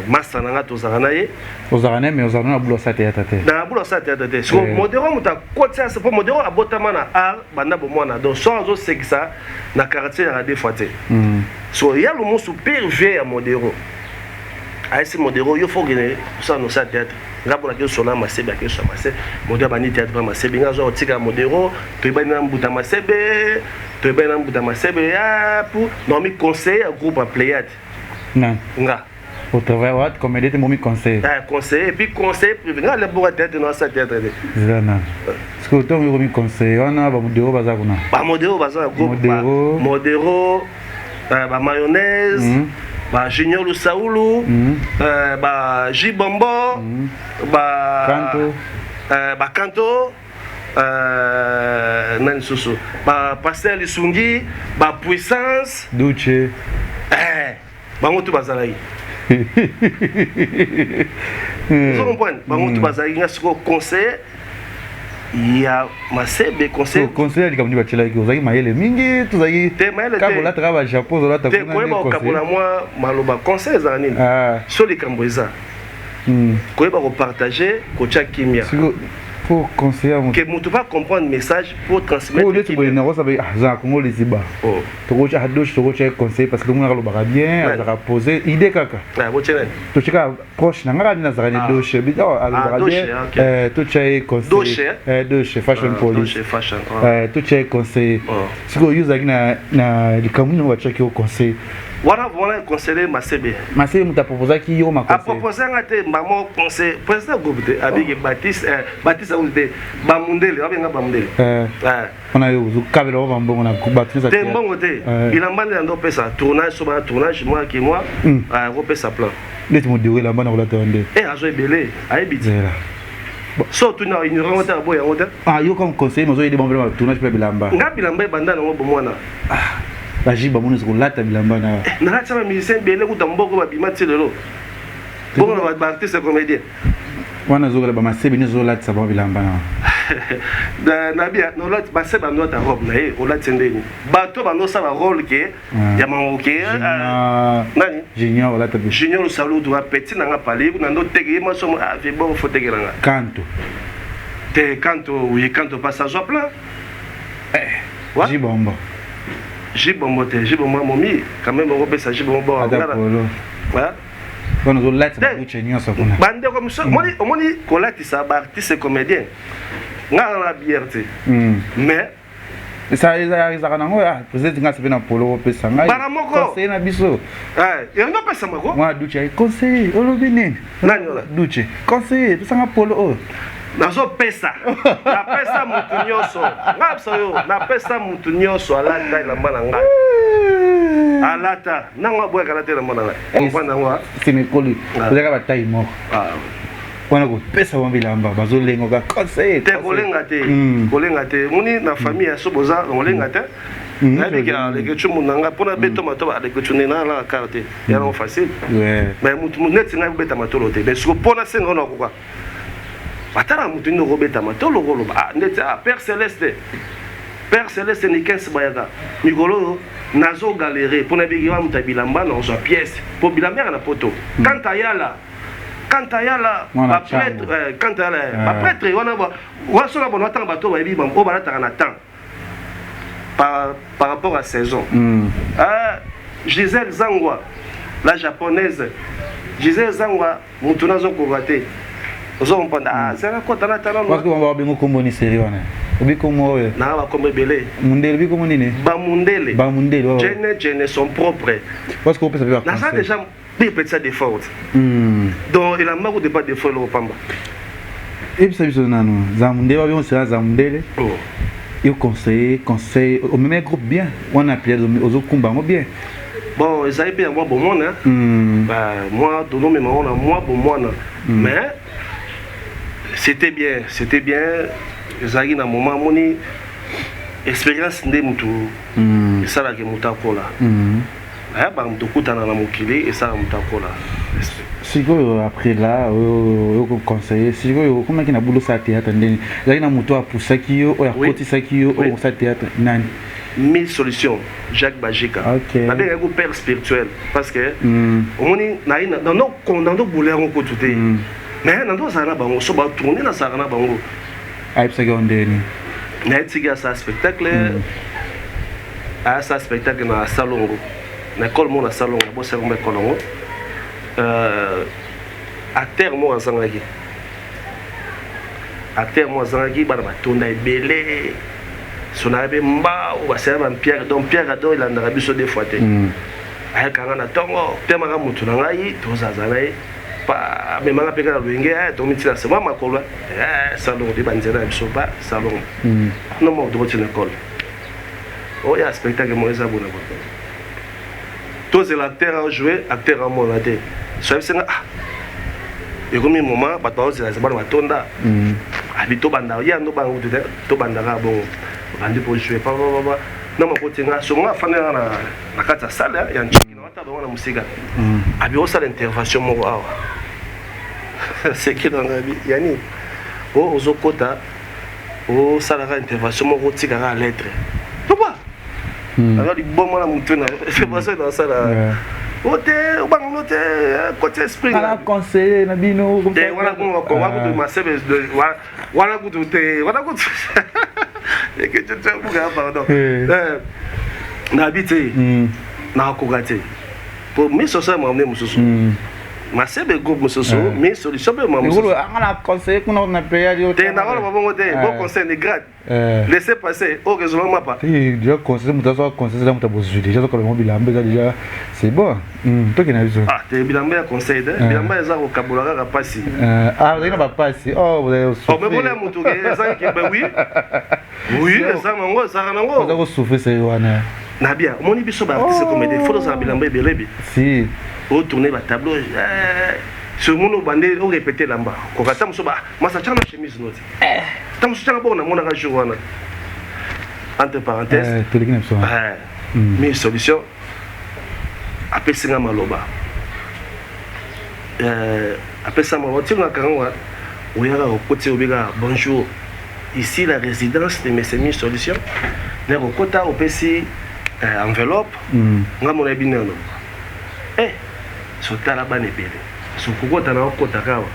massa nanga tozana ye ozana mais ozana na bulo sa théâtre na bulo sa théâtre so modéro muta kotia c'est pour modéro abotama na art banda bo mwana donc so azo sekisa na quartier ya des fois te so ya le mot super vieux ya modéro ese modéro yo faut gagner ça no sa théâtre ngabo na ke sona masebe ke so masebe modéro bani théâtre ba masebe ngazo otika modéro to ibani na mbuta masebe to ibani na mbuta masebe ya pour non mi conseil à groupe à Pléiade non nga au travail wat comédie te momi conseil conseil et puis conseil privé nga le boîte théâtre no sa théâtre zana parce que to mi conseil wana ba modéro baza kuna ba modéro baza groupe modéro ba mayonnaise ba Junior Lusaulu ba Jibombo ba Kanto nani susu ba Pasteur Lisungi ba Puissance Duche bango tu bazalaki vous comprenez bango tu bazalaki nga siko conseil ya masebe conseil conseil comme ni batela ki ozaki mayele mingi tozaki kabola trava Japon zola ta kuna ni conseil kabola moi maloba conseil za nini so les kamboza koyeba ko partager ko tia kimia pour conseiller que mutu pas comprendre message pour transmettre pour les na rosa ba za kongo les ziba to ko cha hadosh to ko cha conseil parce que mona lo ba bien à poser idée kaka bo chenen to chika proche na ngara na zara ni doche bi ba bien to cha conseil doche fashion police fashion to cha conseil siko yuza na likamuno wa cha ki conseil voilà conseiller Masebe muta proposer ki yo ma conseil proposer ngate maman conseil président groupe de avec Baptiste Aoudé Bamundele abenga Bamundele on a eu kabelo ba mbongo na Baptiste te mbongo te il a mandé ndo pesa tournage sur un tournage moi qui moi repère sa plan les modéré la bana relata ndé azo ebele aibiti surtout na ignorant ta boya ngota ah yo comme conseiller mozo yedi bon vraiment tournage pe bilamba nga bilamba banda na ngo bomwana ba jiba mona ko lata bilamba na na tsama musicien bele ku tamboko ba bimati lelo bon ba artiste comédien wana zo ba masebe ni zo lata sa bon bilamba na na bien no lata ba seba no ta robe na e o lata ndeni ba to ba no sa ba rôle ke ya mangoke nani junior lata bi junior salu do petit na nga pale na ndo tege ma so a fe bon faut tege nga canto te canto oui canto passage à plat jibombo jibombo momi quand même on peut ça jibombo voilà on zo lata ba junior sa kuna bande comme ça moni ko lata sa ba artiste comédien nga la bierté mais ça kana ngo ya peut-être nga sepena polo pe sanga para moko conseil na biso et nga pesa mako moi duche conseil olobi nini nani ola duche conseil pe sanga polo nazo pesa na pesa mutu nyonso ngapso yo na pesa mutu nyonso alata na mbana ngai alata nanga boya kala te na mbana ngai ngwana ngwa sinekoli ozaka ba taille moko wana ko pesa wa bilamba bazolenga ka conseil te kolenga te moni na famille ya soboza kolenga te na bika le chumu nanga pona beto mato ba le chune na la carte ya non facile mais mutu net nga beta matolo te mais siko pona senga na ko kwa batara mutu no ko beta matolo ko lo ba ndete père céleste ni 15 bayaga mikolo nazo galérer pona biki wa muta bilamba na zo pièce po bilamba na poto quand ayala ba prêtre quand ayala ba prêtre wana so na bon attend bato ba biba o bala ta na temps par rapport à saison Gisèle Zangwa la japonaise Gisèle Zangwa mutuna zo ko raté zo mpanda c'est la kota na tala parce que on va bengo kombo ni série wana obi komo na ba kombe belé mundele bi komo nini ba mundele jene son propre parce que on peut savoir na ça déjà des petits défauts donc il a marre de pas défaut le pamba et puis ça biso nano zamundele ba bien c'est zamundele il conseil au même groupe bien on a appelé aux kumba bien bon ils avaient bien moi bon monde bah moi tout le monde on a moi bon monde mais c'était bien ils avaient un moment moni expérience ndé mutu ça la que mutakola ba mtukutana na mukili et ça mutakola siko après là au conseiller siko comment kina bulo sa théâtre ndeni là ina mutu apusaki yo o ya kotisaki yo o sa théâtre nani 1000 solutions Jacques Bajika na bien un père spirituel parce que omoni na ina dans nos bouleurs on kotuté mais dans nos ana bango so ba tourner na sa ana bango ai psa gondeni na etiga sa spectacle sa spectacle na salongo na école mon na salongo bo c'est comme école à terre moi zangaki bana batonda ebele sona be mba ou ba sera Pierre donc Pierre ado il en a biso des fois té ay kanga na tongo tema ka mutu na ngai to zazana pa me manga peka luenge to mitila se mama kolwa salon de banzera biso ba salon no mo do tine école o ya spectacle mo eza bona bona to c'est l'acteur a joué acteur a monté so c'est et comme un moment bato c'est la bana batonda habito banda ya no bango to banda ka bon bandi pour jouer pas non mo kotinga so nga fana na kata sala ya nchiki na wata bana musika abi osa l'intervention mo awa c'est que dans la vie yani o ozokota o sala ka intervention mo kotika ka lettre pourquoi alors il bon la mutuna c'est pas ça dans ça là ote bang note côté esprit ala conseiller na bino comme ça wala ko wakutu masebe wala kutu te wala kutu et que tu te buga pardon na habité na kokate pour mi sosa mo amne mususu masebe groupe mususu mi solution be mo mususu ala conseiller kuna na période te na wala bongo te bon conseil de grade laissez passer au raisonnement pas déjà conseiller mutaso conseiller muta bozu déjà ko le mobile ambeza déjà c'est bon toi qui na vision te bilamba ya conseil de bilamba eza ko kabulaka ka pasi ina ba pasi vous avez mais bon la mutu ke ça qui ben oui ça nango ça nango vous avez souffrir c'est wana na bien moni biso ba artiste comédie faut ça bilamba belebi si au tourner ba tableau ce monde bandé on répéter là-bas quand attends so ba masa chana chemise note tam so chana bon na mona ka jour wana entre parenthèses mais solution après singa maloba après ça maloba tinga kangwa oyaka au côté obika bonjour ici la résidence de mes solution ne kokota opesi enveloppe nga mona binano so tala bane bele so kokota na okota kawa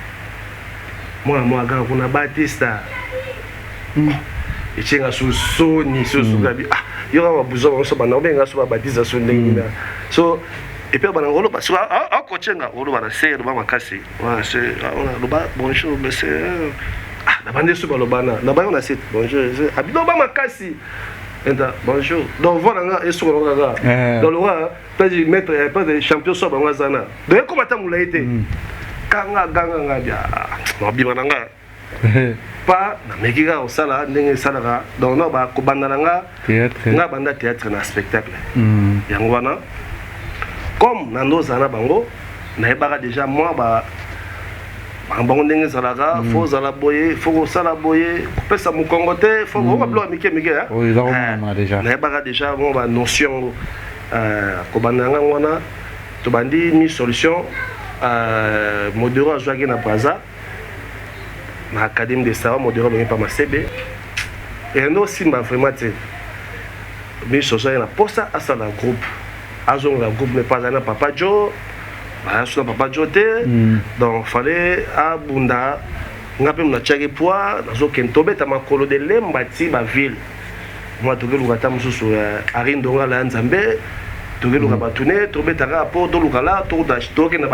mwa ga kuna Batista echenga susoni susukabi yoka babuzo banso bana obenga so Batista so ndengina so epe bana ngolo parce akochenga olo bana se lo makasi wa se ona lo ba bonjour monsieur na bande so balobana na ba on a set bonjour abino ba makasi enta bonjour donc voilà et sur le gars dans le roi pas du maître pas de champion so bango zana de comment ta mula été kanga ganga dia no bimana nga pa na mekiga osala ndenge salaka donc no ba ko bandana nga banda théâtre na spectacle yango wana comme na ndozana bango na ebaka déjà moi ba bango ndenge salaka faut zala boye faut sala boye pesa mukongo te faut ba blo mike oui là déjà na ebaka déjà bon ba notion ko bandana wana to bandi mi solution modéro azwaki na Braza na académie de Star modéro bengi pa masebe et no simba vraiment te mi solution na posa asala groupe azonga groupe ne pas na Papa Joe sur Papa Joe te donc fallait abunda ngape mna chaki poa nazo kentobe ta makolo de lembati ba ville moi to luka ta mususu arindonga la nzambe to luka batune to betaka po to luka la to da stoke na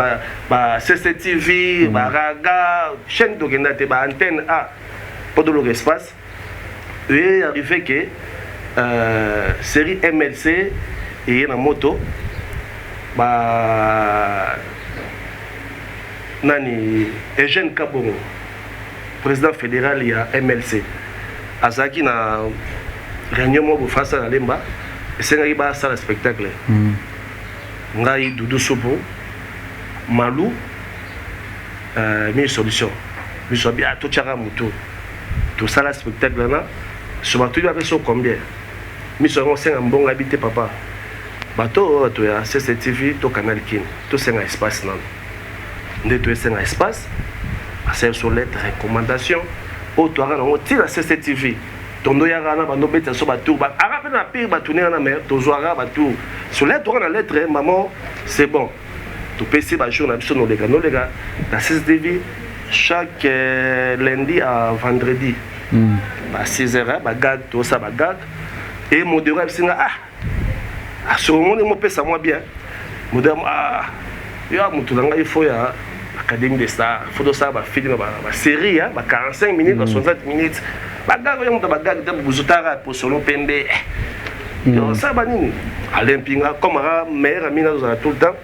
ba CCTV ba raga chaîne to kenda te ba antenne a po de luka espace et arrivé que série MLC et na moto ba nani Eugène Kabongo président fédéral ya MLC azaki na réunion mo face à lemba esengaki ba sala spectacle ngai Doudou Sopo Malou mi solution mi so bien to chaka muto to sala spectacle na so ba tu ba so combien mi so senga mbonga bité papa bato to ya CCTV to Canal Kin to senga espace nan nde to senga espace c'est sur lettre recommandation o to ara no ti la CCTV tondo ya na bando beta so batu ba ara pe na pire batune na mer to zoara batu sur lettre na lettre maman c'est bon to PC ba jour na biso no lega la CCTV chaque lundi à vendredi ba 6h ba gag to ça ba gag et modéro singa sur le monde, je pèse moi bien. Je dis, il faut l'Académie des Stars. Il faut ça, film, une série, 45 minutes, 60 minutes. Pour solo pembe. Ça, Alain comme meilleur ami tout le temps.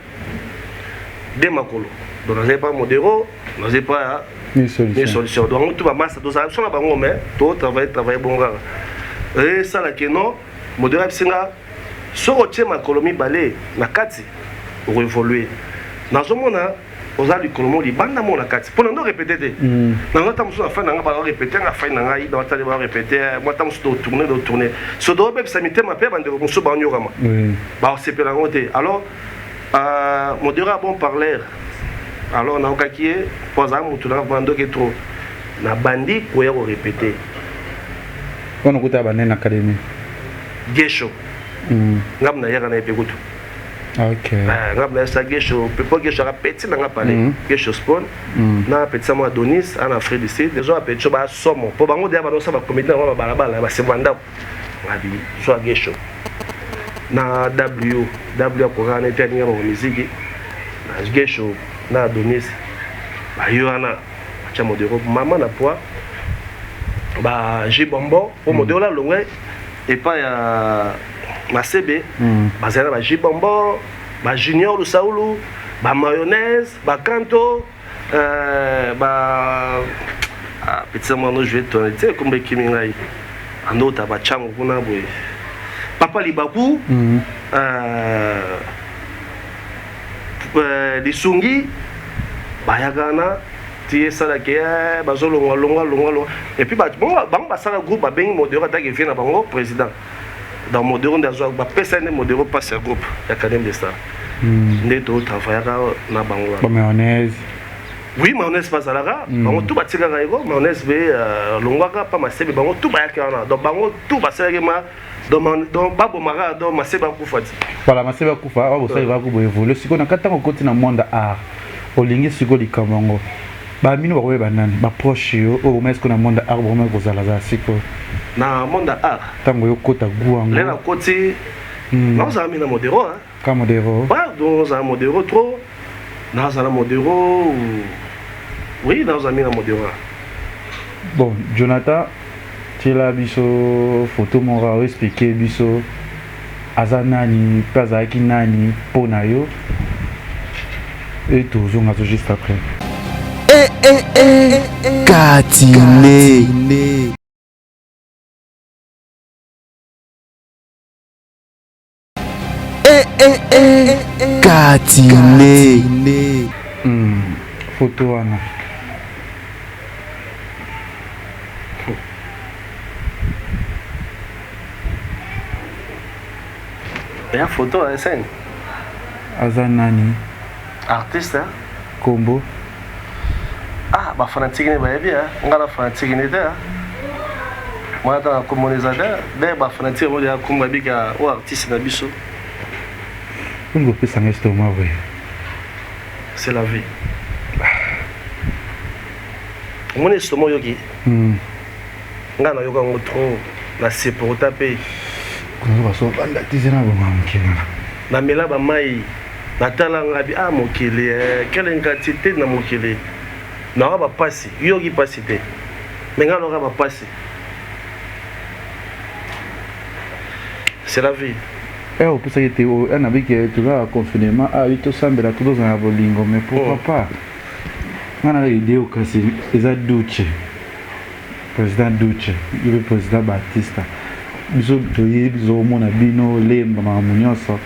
Dès ma colo. Donc, nous n'avons pas modéro, nous n'avons pas une solution. Donc, tout va masse, tout ça, tout travailler bon. Et ça, là, que non, modéro, so tie makolo mibale na kati o évoluer nazomona oza likolo libanda mo na kati pona ndo répéter te na ngata muso afana nga ba répéter nga fa na ngai do tali ba répéter moi tam so tourner so do be samite ma pe bande muso ba nyokama ba sepela ngote alors modéra bon parler alors na okakie poza mutu na bando ke trop na bandi ko ya répéter on okuta bane na académie gesho ngam na yaka na epekutu OK ngam na sa gesho pepo gesho ka petit na ngapale gesho spawn na petit sa mo Adonis en Afrique du Sud les autres petit ba somo po bango dia ba no sa ba comité na ba balabala ba semanda ngabi so gesho na w ko kana te ni ngamo musique na gesho na Adonis ba yoana cha modero mama na poa ba jibombo o modelo la longwe et pas ya masebe bazana ba jibombo ba junior lu saulu ba mayonnaise ba kanto ba petit mano je vais tourner tu sais comme kimi ngai andota ba chango kuna boy papa libaku lisungi bayagana tie sala ke bazolonga longa et puis bon basala groupe abengi modéro ataki vient na bango président dans modéro ndazo ba pesane modéro passe groupe ya Académie des Stars ndeto travaillera na bango ba mayonnaise. Oui, mayonnaise pas à la bango tout batika ngaiko mayonnaise be longwaka pa masebe bango tout bayaka na donc bango tout basala ma donc babo mara donc masebe akufati voilà masebe akufa babo ça va ko évoluer siko na katanga koti na monde art olingi siko likambango ba mino ba banani ba proche yo o mais ko na monde art vraiment ko zala za siko na monde art tango yo kota guango lena koti non ça mina modéro hein comme modéro donc ça modéro trop na ça modéro oui dans mina modéro bon Jonathan tila biso photo mora expliquer biso azanani pazaki nani pona yo et toujours on a juste après Katine Katine photo wana il y a photo à la scène azanani artiste hein combo ah ba fanatique ne ba bien ngala fanatique ne da moi dans la communisateur des ba fanatique mo ya kumba bika o artiste na biso on peut s'en estomac oui c'est la vie mon estomac yoki ngana yoka ngotro na pour taper ko ba so banda tizena ba mamkina na mela ba mai natala ngabi a mokele quelle quantité na mokele na ba passi yoki passi te mais ngana ba passi c'est la vie on peut dire que on a vu que tu vas confinement ah oui tout semble tout dans un bolingo mais pourquoi pas on a l'idée au cas c'est Duce président Duce le président Batista biso toye biso mona bino lemba mamunyoso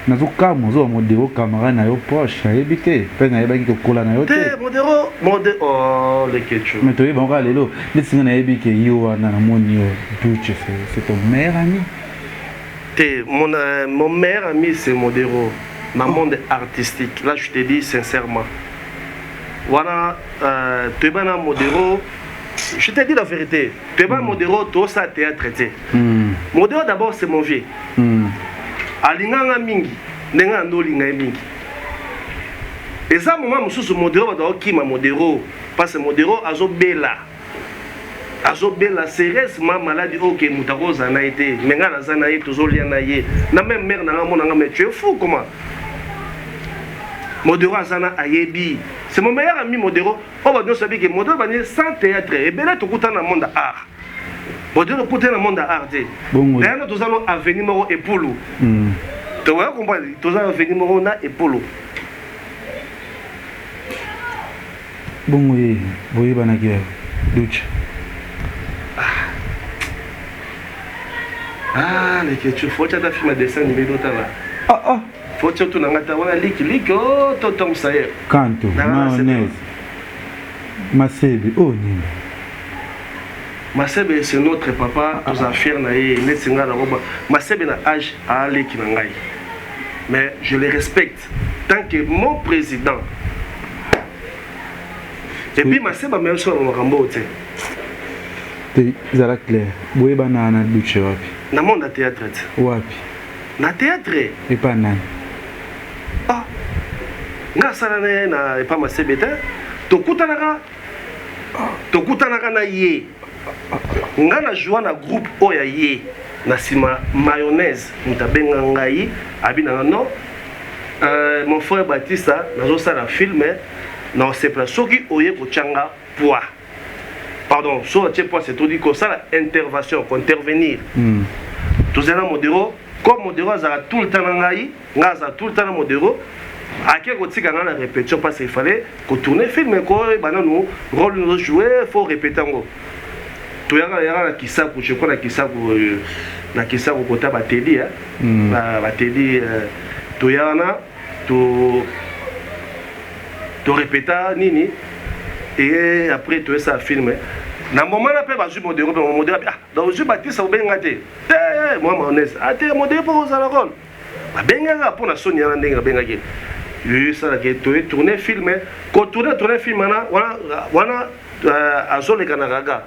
nazoka mozo modéro caméra na yo poche ebite pe na yeba ki kokola na yo te modéro oh le ketchup mais toye bango lelo lesinga na yebi ke yo wana na moni yo Duce c'est ton meilleur ami mon meilleur ami c'est modéro dans le monde artistique là je te dis sincèrement voilà tu es bien modéro je te dis la vérité tu es bien modéro tout ça théâtre modéro d'abord c'est mon vieux alinganga mingi nenga ndolinga mingi eza moment mususu modéro ba doki ma modéro parce que modéro azobela sérieusement malade ok mutakoza na été mais nga nazana ye tozolia na ye na même mère na mona nga mais tu es fou comment modéro azana ayebi c'est mon meilleur ami modéro on va dire sabi que modéro ba sans théâtre et bela to kutana monde art modéro kutana monde art te là nous allons avenir moro epulu tu vois comprendre nous allons avenir moro na epulu bongo ye boye banaki Duce ah les que faut que tu filmes dessin numéro là faut que tu n'as pas voilà lik oh tom ça y est canto mayonnaise masebe oh ni masebe c'est notre papa tous affaires na ye netinga na roba masebe na âge à leki na ngai mais je le respecte tant que mon président et puis masebe même sur le rambo te zala clair boye bana na Duce wapi na monde théâtre wapi na théâtre et pas nani ah nga sala na et pas masebe te to kutanaka na ye nga na joie na groupe oya ye na sima mayonnaise mutabenga ngai abina non mon frère Batista nazo sala film na se place soki oye ko changa poids pardon sur le poids c'est tout dit que ça la intervention pour intervenir tous les modéro comme modéro ça tout le temps ngai nga ça tout le temps modéro à quel côté quand on a répétition parce qu'il fallait que tourner film quoi nous rôle nous jouer faut répéter en gros tu yara la kisaku je crois la kisaku kota bateli bateli tu yara tu tu répéta nini et après tu es ça filmé na moment là pe bazu modéro pe modéro ah donc je Baptiste au benga te moi mayonnaise ah te modéro pour ça la rôle ba benga pour na sonia na ndenge benga ke lui ça que tu es tourné filmé quand tourné film na wana azole kanaraga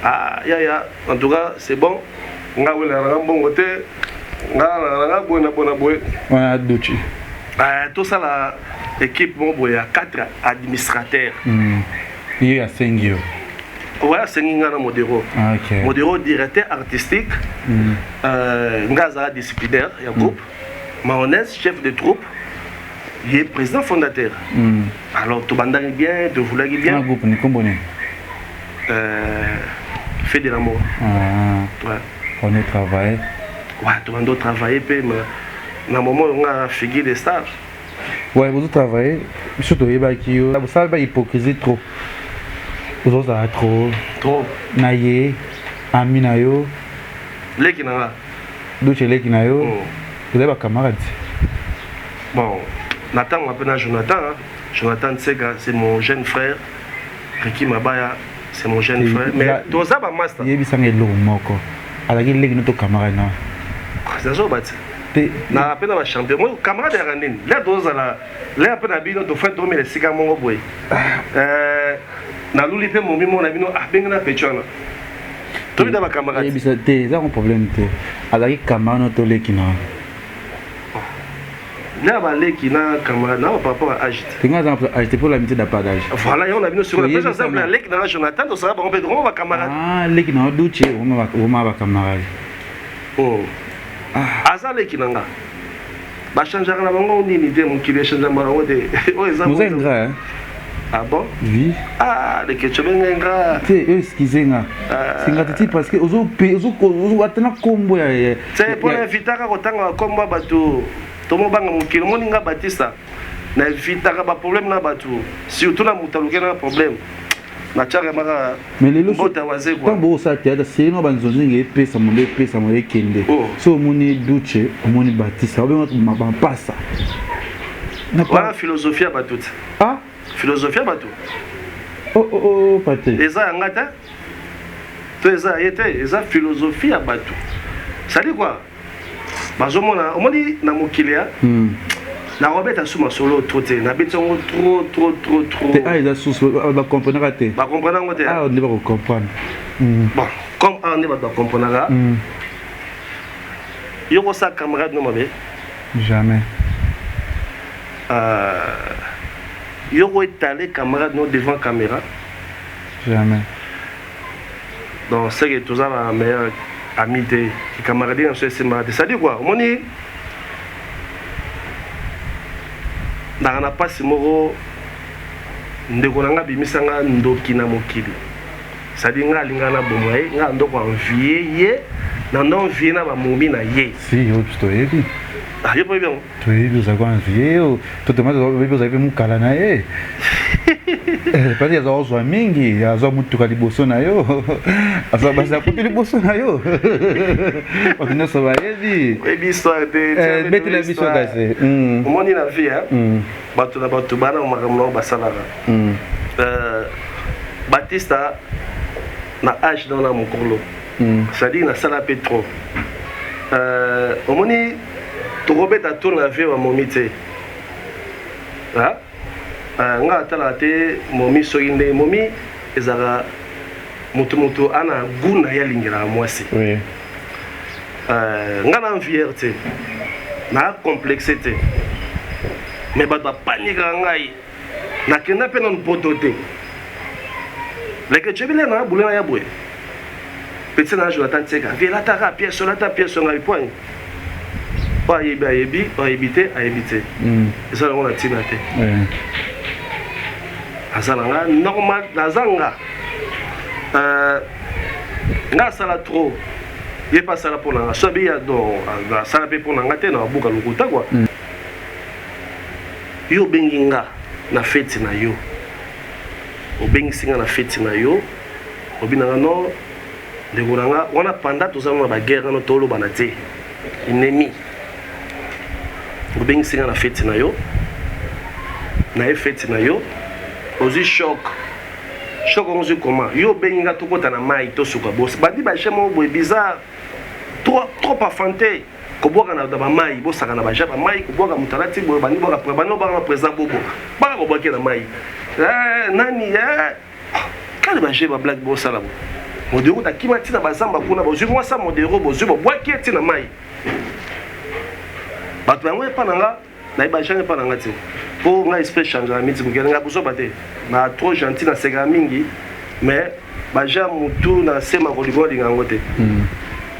ah ya en tout cas c'est bon nga wela nga bongo te nga bona boy ouais douchi tout ça la équipe bon boy a 4 administrateurs il y a 5 yo ouais c'est ngana modéro OK modéro directeur artistique ngaza disciplinaire ya groupe mayonnaise chef de troupe il est président fondateur alors tout bandari bien de vouloir bien un groupe ni combien fait de l'amour ouais on est travaillé ouais tout le monde travailler puis na moment on a figure des stars ouais vous travaillez surtout il y a qui vous savez pas hypocrisie trop vous avez trop naïe aminayo lekina douche lekina yo vous avez pas camarade bon Nathan m'appelle Jonathan Tsega c'est mon jeune frère Ricky Mabaya c'est mon jeune frère mais tout ça va master il y a bisang elo moko ala ki lekina to camarade na ça zo bat na appelle ma champion moi camarade ya nini là doza là appelle na bino to fin to me le sika mongo boy na luli pe mon mimo na bino ah benga na pechona to bi da ba camarade bisa te ça un problème te ala ki camarade to lekina là ba lekina camarade na papa agite tinga exemple agite pour l'amitié d'apadage voilà on a bino sur le par exemple la lekina Jonathan to ça ba on peut on va camarade ah lekina douche on ma ba camarade aza lekina nga ba changer na bango nini te mon kile changer bango te o eza vous êtes grand ah bon oui ah le que tu benga te excusez nga singa titi parce que ozo atena kombo ya c'est pour inviter ka kotanga kombo bato tomo banga mon kile moninga Batista na inviter ka ba problème na bato surtout na mutaluke na problème na chaka maka mais les lots bota waze quoi quand bo ça théâtre c'est no banzonzi nge pesa mo kende so moni douche moni Batista obe ma passa na pas philosophie à bato ah philosophie à bato oh pate eza ngata to eza yete eza philosophie à bato ça dit quoi bazomona omoni na mokilia na robeta suma solo trop te na betongo trop ah ils a sous ba comprendre raté ba comprendre ngote ah on ne va pas comprendre bon comme on ne va pas comprendre yoko sa camarade no mabe jamais yoko étalé camarade no devant caméra jamais donc c'est que tous la meilleure amitié qui camarade en ce c'est ça dit quoi moni na pasi moko ndeko nanga bimisanga ndoki na mokili sadi nga linga na bomwaye nga ndoko envier ye na ndo envier na ba momi na ye si yo to yebi ah yo pas bien to yebi za kwa envier yo to te mazo bebi za mu kala na ye parce que zo zo mingi ya zo mutu ka liboso na yo asa basa putu liboso na yo on ne so ba yebi yebi histoire de beti la biso da se omoni na vie hein bato na bato bana makamno basalaka Batista na âge dans la mokolo c'est-à-dire na sala petro omoni to robeta tourne la vie wa momite ha nga tala te momi soki nde momi ezaka mutu ana guna ya lingela mwasi oui nga na fierté na complexité mais bato panika ngai na kenda pe non potote leke chebile na bulena ya boye petit na Jonathan Tsega vela taka pièce ngai point pas yebi pas éviter à éviter ça on a tina te azalanga normal nazanga nga sala trop ye pas sala pour nga so bien donc sala pe pour nga te na buka lokuta quoi yo benginga na fête na yo obengisinga na fête na yo obinanga no ndegoranga wana panda tozanga ba guerre no tolo bana te ennemi obengisinga na fête na yo na fête na yo ozi choc on dit comment yo benga to kota na mai to suka boss badi ba chemo boy bizarre trop affanté ko boka na ba mai bo saka na ba jaba mai ko boka mutalati bo bani boka bano ba présent bobo ba ko boka na mai nani kale ba jeba black bo sala bo modero ta kimati na bazamba kuna bo zuma sa modero bo zuma boka ti na mai ba tu ngwe pa nanga na ba changa pa nanga ti po nga espèce change la miti ngela nga buso bate na trop gentil na sega mingi mais ba ja mutu na sema ko libo linga ngote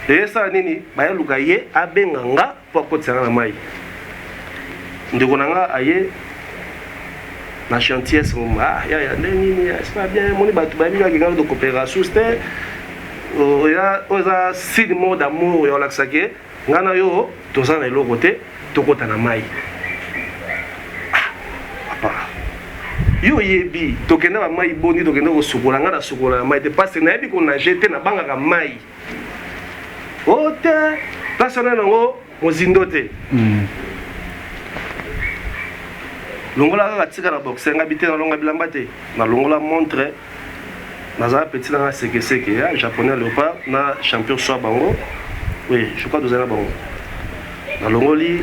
esa nini ba ya luka ye abenga nga po ko tsana na mai ndiko nanga aye na chantier so ya nini c'est pas bien moni ba tu ba mi ga de coopération c'était ya oza six mots d'amour yo laksake ngana yo toza na eloko te tokota na mai yo yebi tokenda ba mai boni tokenda ko sukola ngana sukola mai te parce na yebi ko na jeter na banga ka mai ote personnel ngo mozindo te longola ka tika na boxe nga bité na longa bilamba te na longola montre na za petit na seke ya japonais leopard na champion soit bango oui je crois dozana bango na longoli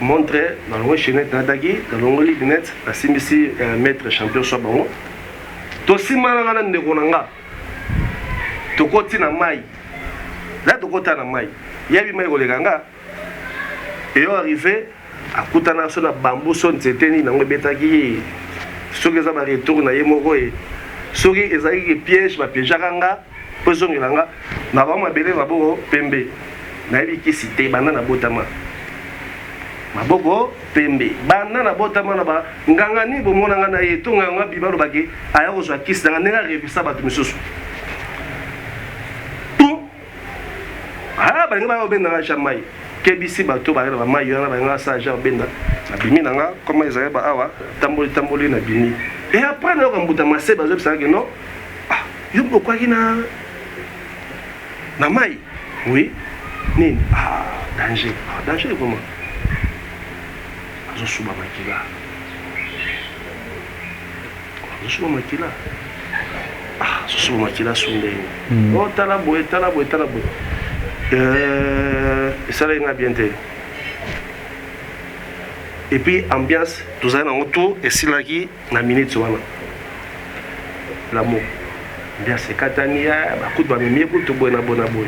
montre na longo chenette na dagi na longoli lunette na simisi maître champion soit bango to simana ngana ndeko nanga to koti na mai là to kota na mai yabi mai kolekanga et yo arrivé à kutana so na bambou so nteteni na ngobetaki soki za ba retour na yemoko e soki ezaki piège ba piège kanga pozo ngilanga na ba mabele maboko pembe na yebi kisite bana na botama maboko pembe bana na botama na ba nganga ni bomona ngana ye to nganga bibalo baki aya ko zwa kisi na nga revisa ba tumisoso ba nga ba benda na chamai kebisi bato ba ba mai yana ba nga sa ja benda na bimi na nga comment ils ba awa tamboli na bimi et après na ko mbuta mase ba zo bisa que non yo pourquoi kina na mai oui nini danger comment azo suba makila azo suba makila sunde oh tala boy ça là bien té et puis ambiance tous en autour et si là qui na minute wana l'amour bien c'est katania ba coup ba mimi coup to boy na bona boy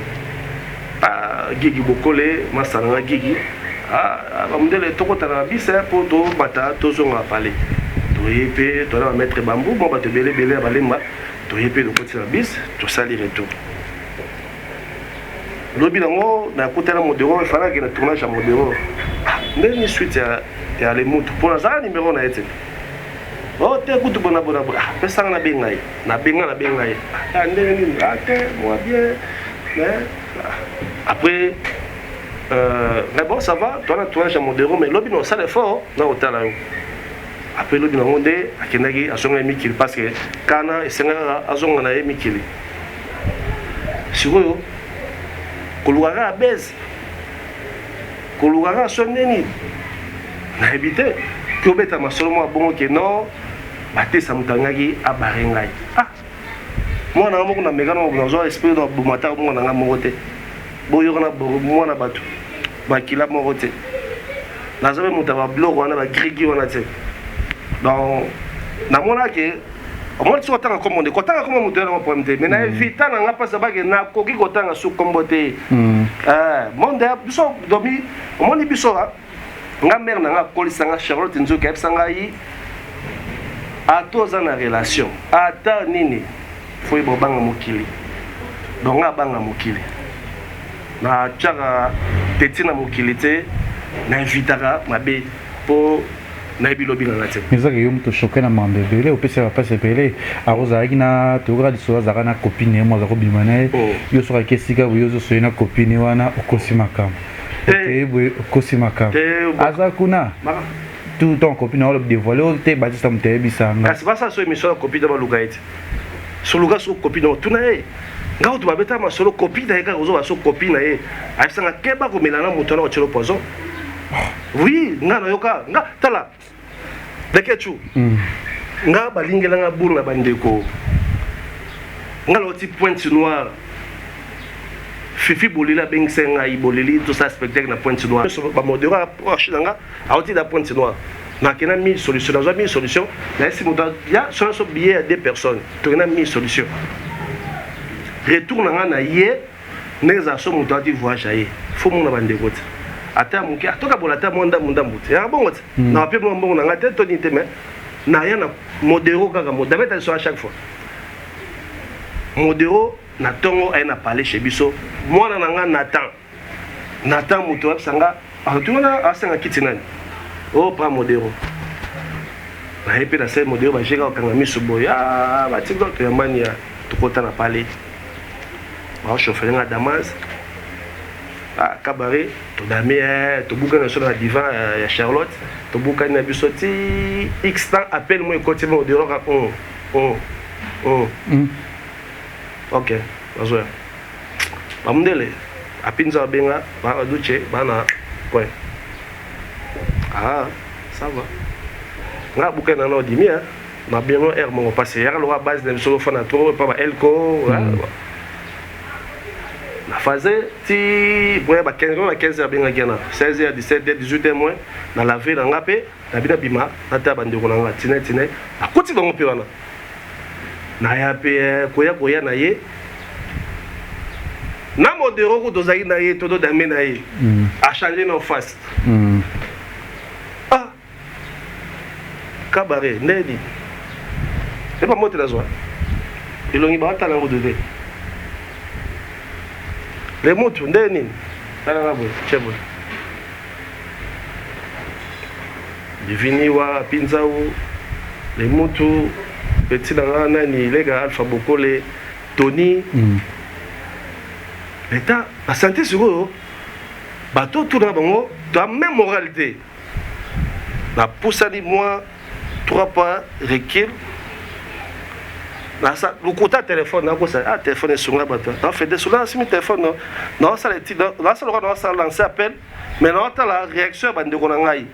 gigi bokole masanga gigi ba mundele to ko tana bisa pour to bata to zonga parler to yepé to na mettre bambou bon ba te belé balemba to yepé de côté na bis to sali retour lobi nango na kutana modero il fallait que na tournage à modero ndeni suite ya les mots pour la numéro na été oh te kutu bona pesa na bengai ndeni ate moi bien mais après mais bon ça va toi na tournage à modero mais lobi non ça l'effort na hôtel après lobi nango nde akendaki asonga mikili parce que kana esenga azonga na mikili sikoyo kolugaka base kolugaka soneni na habité que obeta masolo mo bongo ke non batesa mutangaki abare ngai mwana moko na megana mo nazo esprit do bumata mwana nga moko te boyo na mwana batu bakila moko te nazo mutaba blog wana ba grigi wana te donc na mona ke moi tu otanga comme on dit kotanga comme on dit na problème te mais na évita na nga pasa ba ke na koki kotanga su kombote monde biso domi moni biso nga mère na nga kolisanga Charlotte Nzoka epsanga yi atoza na relation ata nini foi bobanga mokili donc nga banga mokili na tchaka tetina mokili te na invitaka mabe po na bilobi na nate mizaka yo mto choqué na mambebele opesa va passer pelé arozaki na togra di soza zaka na copine mo za ko bimane yo soka kesika yo zo soina copine wana okosimaka okosimaka azakuna tout ton copine on le dévoiler te batista mte bisanga c'est pas ça so émission la copine ba lugaite so luga so copine on tuna ngao tu babeta ma solo copine da ka zo so copine aisanga keba ko melana mutana o chelo pozo oui nga no yoka nga tala Dekechu. Nga balingela nga boule na bandeko. Nga loti pointe noire. Fifi bolila bengsenga ibolili tout ça spectacle na pointe noire. Ba modéro approche nga a oti da pointe noire. Na kena mis solution, na mis solution. Na si moda ya so billet à 2 personnes. To na mis solution. Retourne nga na ye neza so moto ati voyage aye. Faut mon bandeko. Ata muki atoka bolata monda mbuti. Ya bongo. Na pe mo mbongo nga tete tonité mais na ya na modéro kaka modéro ta so à chaque fois. Modéro na tongo ay na parler chez biso mwana nanga Nathan muto absanga atuna asenga kitinani oh pas modéro na epe na se modéro ba jega okanga miso boya ba tikdo to yamani ya tukota na parler ba chauffeur nga Damas cabaret to dami to buka na so na divan ya Charlotte to buka na biso ti x temps appelle moi côté modéro ka ok, vas-y. Bamdele, apinza benga, ba duche, bana, point. Ah, ça va. Nga buka na no dimi hein. Ma bien no air mon passé. Hier la base de solo fana trop pas elko. La phase ti boya ba 15h benga gena. 16h 17h 18h moins na la ville nga pe, na bina bima, na ta bande ko nga tine. Akoti bango pe wana. Na ya pe koya na ye na modéro ko dozaki na ye todo dame na ye a changer nos face ah cabaret ndedi c'est pas monter la joie ilongi ba tala ngo dede le motu ndeni tala ngabo chebo divini wa pinzao le motu petit dans nani lega Alpha Bokole Tony l'état la santé sur eux bateau tout dans bango tu as même moralité la pousse à moi 3 pas recul là ça le côté téléphone là ça ah téléphone sur là bateau on fait des souvent si mon téléphone non ça les là ça le droit ça lancer appel mais non tu la réaction bande ko ngai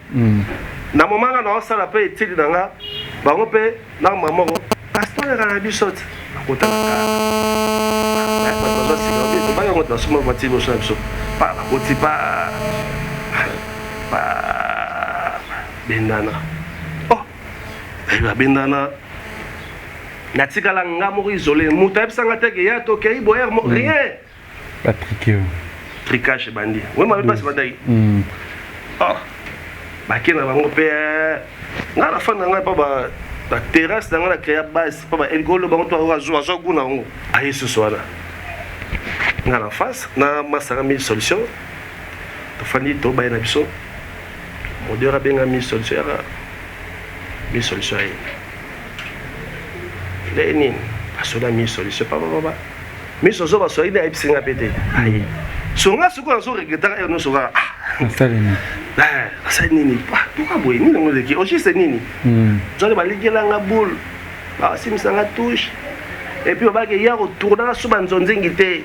na moment là non ça l'appel est il dans là bango pe na maman pasteur na bisot akota na ka ba sigabi to ba ngota suma voiture so so pa akoti pa bendana oh ba bendana na tikala ngamo isolé muta ebsanga teke ya to kei boyer rien Patrick tricage bandi oui ma pas bandai oh bakina bango pe nga la fin nga pa ba terrasse nga la créer base pa ba elgolo bango to azo guna ngo ayi ce soir nga la face na masara mi solution to fandi to ba na biso modera benga mi solution ay leni asoda mi solution pa ba mi solution ba so ina ipsinga pete ayi songa suko na so regretter e no soga Salini. Salini. Pourquoi boy ni ngo leki oji c'est nini. Zole ba ligela nga boule. Ba simisa nga touche. Et puis ba ke ya retourner so banzonzingi te.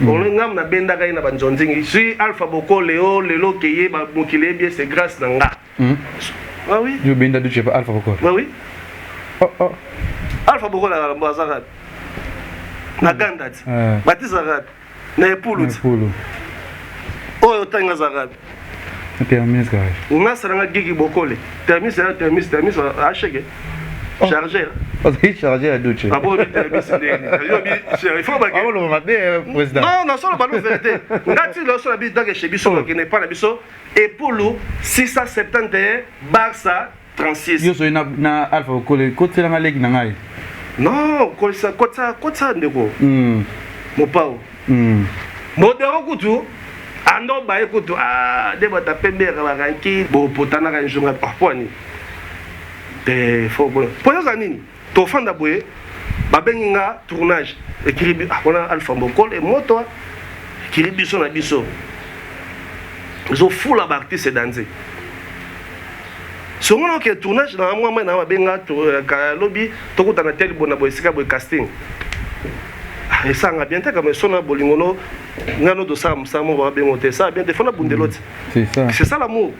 On ngam na benda kai na banzonzingi. Si Alpha Bokole lelo keye ba mokile bien c'est grâce na nga. Ah oui. Yo benda du chef Alpha Bokole. Bah oui. Oh. Alpha Bokole la mbazara. Na gandat. Batizarat. Na epuluti. Oh, tanga zarabi. Termis garage. On a ça gigi bokole. Termis achèque. Chargé. Il chargé à douche. Ah bon, termis il faut pas. Ah bon, le matin président. Non, ça le ballon vérité. Ngati le sur la bise d'ag chez biso qui n'est pas la biso et pour le 671 Barça 36. Yo so na Alpha Bokole côté la legi na ngai. Non, kotsa ndeko. Mon pao. Modéro kutu. Ando ba ekutu deba ta pembera ba kanki bo potana ka njunga poni te fo bon poza nini to fanda boye ba benga tournage ekiribi akona Alpha Bokole et moto kiribi so na biso zo fula ba artiste danser so ngona ke tournage na mwa na ba benga to ka lobby to kutana tel bona boye sika boye casting et ça a bien été comme son bolingono ngano de ça mo va bien monter ça bien défendre bundelote c'est ça l'amour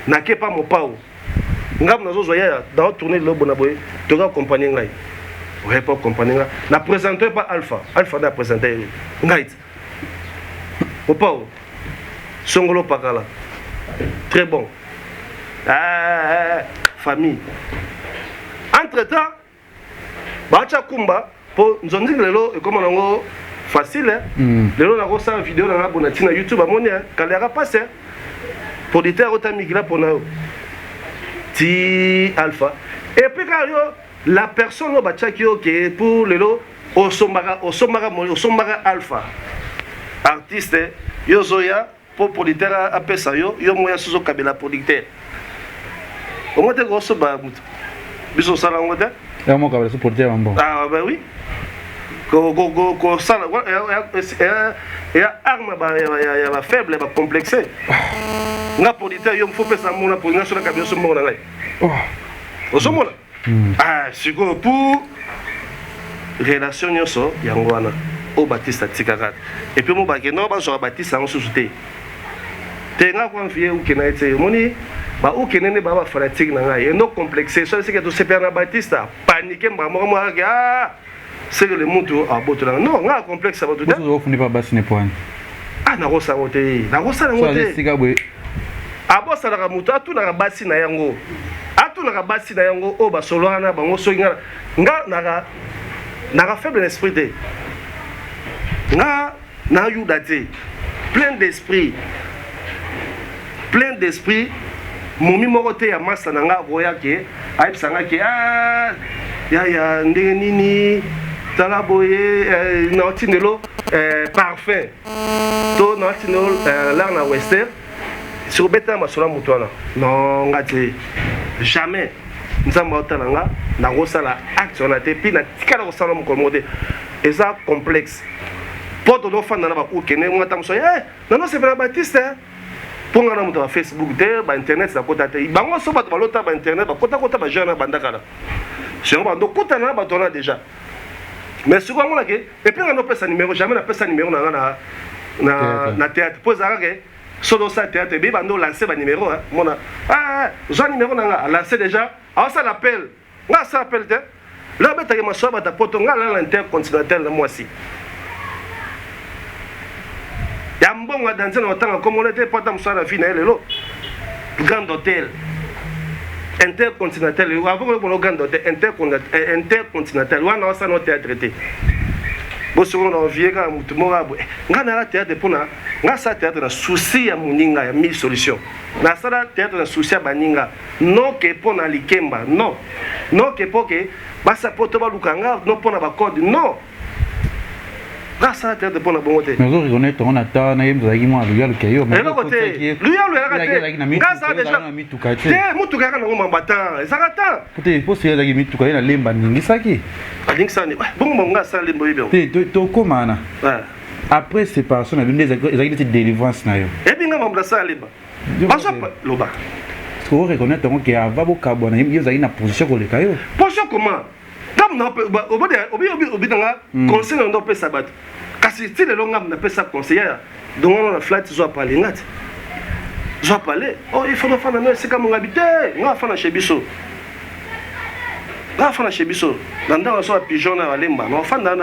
n'a que pas mon pao ngam nazo zoya dans tourner le bonaboy tu vas accompagner ngai ouais pas accompagner ngai na présenter pas Alpha n'a présenté ngai opa songolo pakala très bon famille entre temps bacha kumba po nzonzi lelo e comme nango facile lelo na kosa vidéo na bonati na YouTube amoni kalera passer producteur otamigila pona ti Alpha et puis quand la personne au bachaki OK pour lelo osomara Alpha artiste yozoya pour producteur apesa yo moya suzo kabela producteur au moins te grosso ba biso sala ngote ya mo kabela producteur mambo ah bah oui ko sala ya arme ba ya faible ba complexé nga producteur yo faut pesa mona pour nga sala kabela so mona ngai osomona siko pour relation nyoso yango wana au Baptiste Tikakat et puis mo ba ke no ba so Baptiste en sous-souté te nga kwa mfie ou kena ete moni ba ou kenene ba fanatique na ngai no complexé so c'est que to sepia na Baptiste paniquer ba mo c'est que le monde a boto non nga complexe ba tout ça vous fini pas basi ne point na rosa ngote abosa na mutu atu na basi na yango o ba solo na bango so nga na faible esprit de na yudate plein d'esprit momi moko te ya masa na nga roya ke aipsanga ke ya ndenge nini tala boye na tinelo parfum to na tinelo là na western sur beta masolo mutwana non ngati jamais nzamba otala nga na rosala action na te pi na tikala rosala mo komode eza complexe poto do fanda na ba ukene ngata mso non c'est vrai Baptiste pour nga na muto Facebook te ba internet sa kota te bango so ba balota ba internet ba kota ba jeune bandaka la c'est ba do kota na ba tona déjà mais souvent on a que et puis on a pesa numéro jamais na pesa numéro na théâtre pose à que solo ça théâtre be bando lancer ba numéro mona zo numéro na lancer déjà ça l'appel nga ça appelle te là beta ke maso ba ta poto nga la intercontinental moi aussi ya mbonga danser na tanga comme on était pas dans ça la vie na lelo grand hôtel intercontinental avant le grand hôtel intercontinental wana ça no théâtre traité bo seconde on vie ka mutu mora bo nga na théâtre pona nga sa théâtre na souci ya muninga ya mille solutions na sala théâtre na souci ya baninga non que pona likemba non que poke basa poto ba lukanga non pona ba code non grâce à théâtre pona bongote mais vous reconnaître on attend na yemza ki mo aluya lukayo mais le côté lui ya le grâce à déjà te mutuka kana ngoma mbata ezakata peut-être pour c'est la mituka ina lemba ningisaki alingisani bongo nga sa lembo yebyo to komana après séparation na binde ezaki de délivrance na yo et bien ngamba sa lemba baso loba vous reconnaître on que ava bo kabona yemza ina position ko lekayo position comment comme na obi nga conseil ndo pesa bato kasi ti le longa na pesa conseiller donc on a flat zo parler ngati zo parler il faut faire na c'est comme ngabité nga fa na chebiso dans so pigeon na lemba no fa na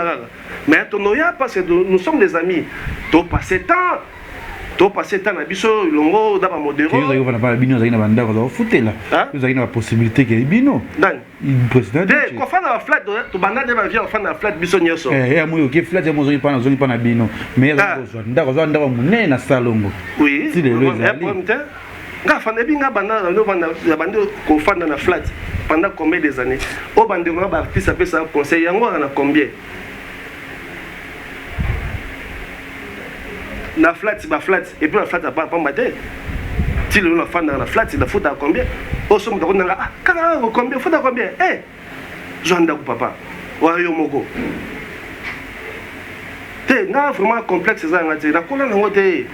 mais to no ya parce que nous sommes des amis to passer temps na biso longo da ba modéro vous avez pas bino zaina banda ko futela vous avez une possibilité que bino dan président de ko fa na flat to banda de ba via fa na flat biso nyoso mo yo ke flat mo zoni pa na bino mais ndako munene na salongo oui si le nga fa na binga banda no banda ko fa na flat pendant combien des années au bande ngo ba artiste appelle ça conseil yango na combien na flat et puis la flat pas maté si le fan dans la flat il faut à combien au somme de combien faut à combien Joanda ou papa wa yo moko te na vraiment complexe ça ngati na kola ngote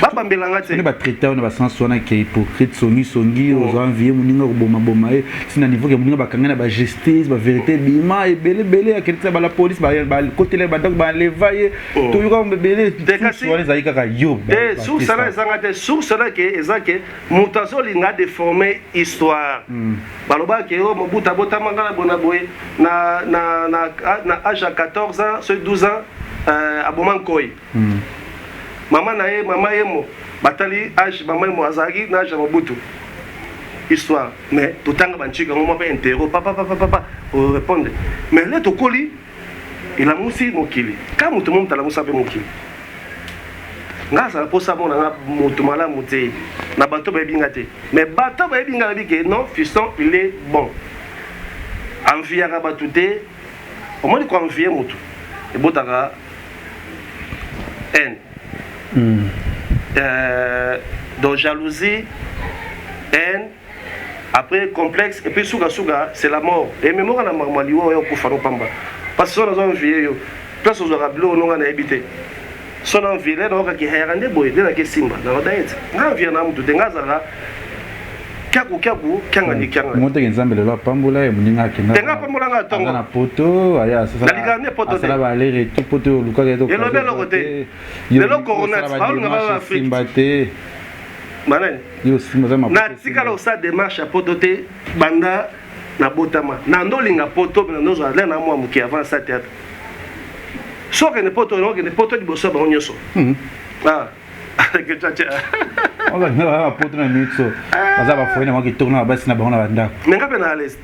babambelanga te ne batraité on ba sens wana ke hypocrite songi aux envier moninga ko boma sina niveau ke moninga bakanga na ba justice ba vérité bima et belé ya kelisa ba la police ba côté les badak ba levaye to yuka mbebele wana za ikaka yo sur ça ezanga sur ça ke ezake mutazo linga déformer histoire baloba ke o mobuta bota mangala bona boye na âge à 14 ans ce 12 ans abomankoy mama na ye mama yemo batali âge mama yemo azaki na âge mobutu histoire mais totanga banchika ngoma pe interro papa o répondre mais le tokoli il a musi mokili ka mutu mo mutala musa pe mokili ngasa posa bona nga mutu mala muté na bato ba binga te mais bato ba binga bike non fiston il est bon envie ka batuté au moins ko envie mutu e botaka haine donc jalousie, haine, après complexe, et puis souga, c'est la mort. Et même on a marmali ou on peut pamba. Parce que on a envie, place aux arabes, on a habité. Son envie, là, on a qui est rendez boy, là, qui est simba, dans la dette. On vient à tout d'engazara. Kaku, kangani. Monte nzambe lelo pambola e muninga kena. Tenga pambola nga tongo. Na poto, aya sasa. La ligane poto. Ça va aller retour poto luka keto. Et le bel côté. Le corona, pas on va Afrique. Simbate. Manan. Yo simba ma. Na tikala osa démarche poto te banda na botama. Na ndolinga poto na ndozo ala na mwa muki avant ça théâtre. So que ne poto no que ne poto di boso ba onyoso. Ah. Que tcha. On va na poto na mitso. Baza ba foina mo ki tourna basi na ba na banda. Menga pe na l'est.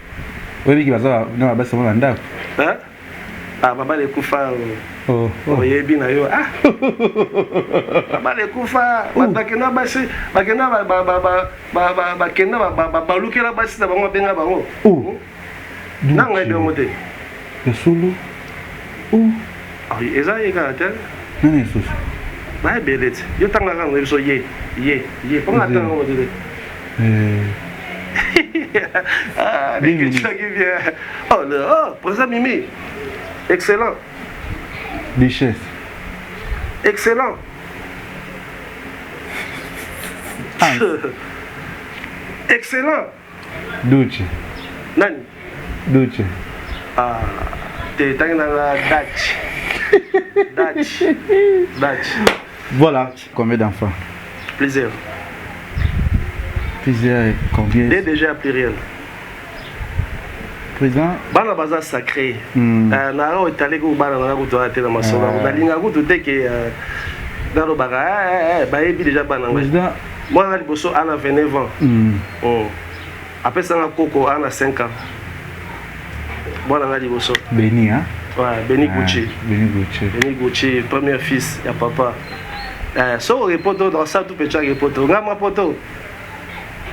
Oui ki baza na basi mo banda. Hein? Ah baba le kufa. Oh yebi na yo. Ah. Baba le kufa. Bakena basi, bakena ba kena ba lukela basi na bango benga bango. Oh. Nanga ebe mote. Yasulu. Oh. Ah eza yeka ta. Nani susu. Ba belet. Yo tanga ngano so ye. Comment attends Ah, les questions qui viennent. Oh, président Mimi. Excellent. Duchesse. Excellent. Excellent. Duce. Nani? Duce. Ah, t'es dans la Dutch. Voilà. Combien d'enfants? Plusieurs. Plusieurs, combien? Déjà plus rien. Président? Bana baza sacré. Na o italien ko bana na ko toate na masola. Na linga ko te ke dans le baga ba ebi déjà bana. Président? Moi na liboso ana 29 ans. Après ça na koko ana 5 ans. Bona na liboso. Beni hein? Ouais, Beni Gucci. Beni Gucci, premier fils ya papa. So repoto dans ça tout petit repoto. Ngama poto.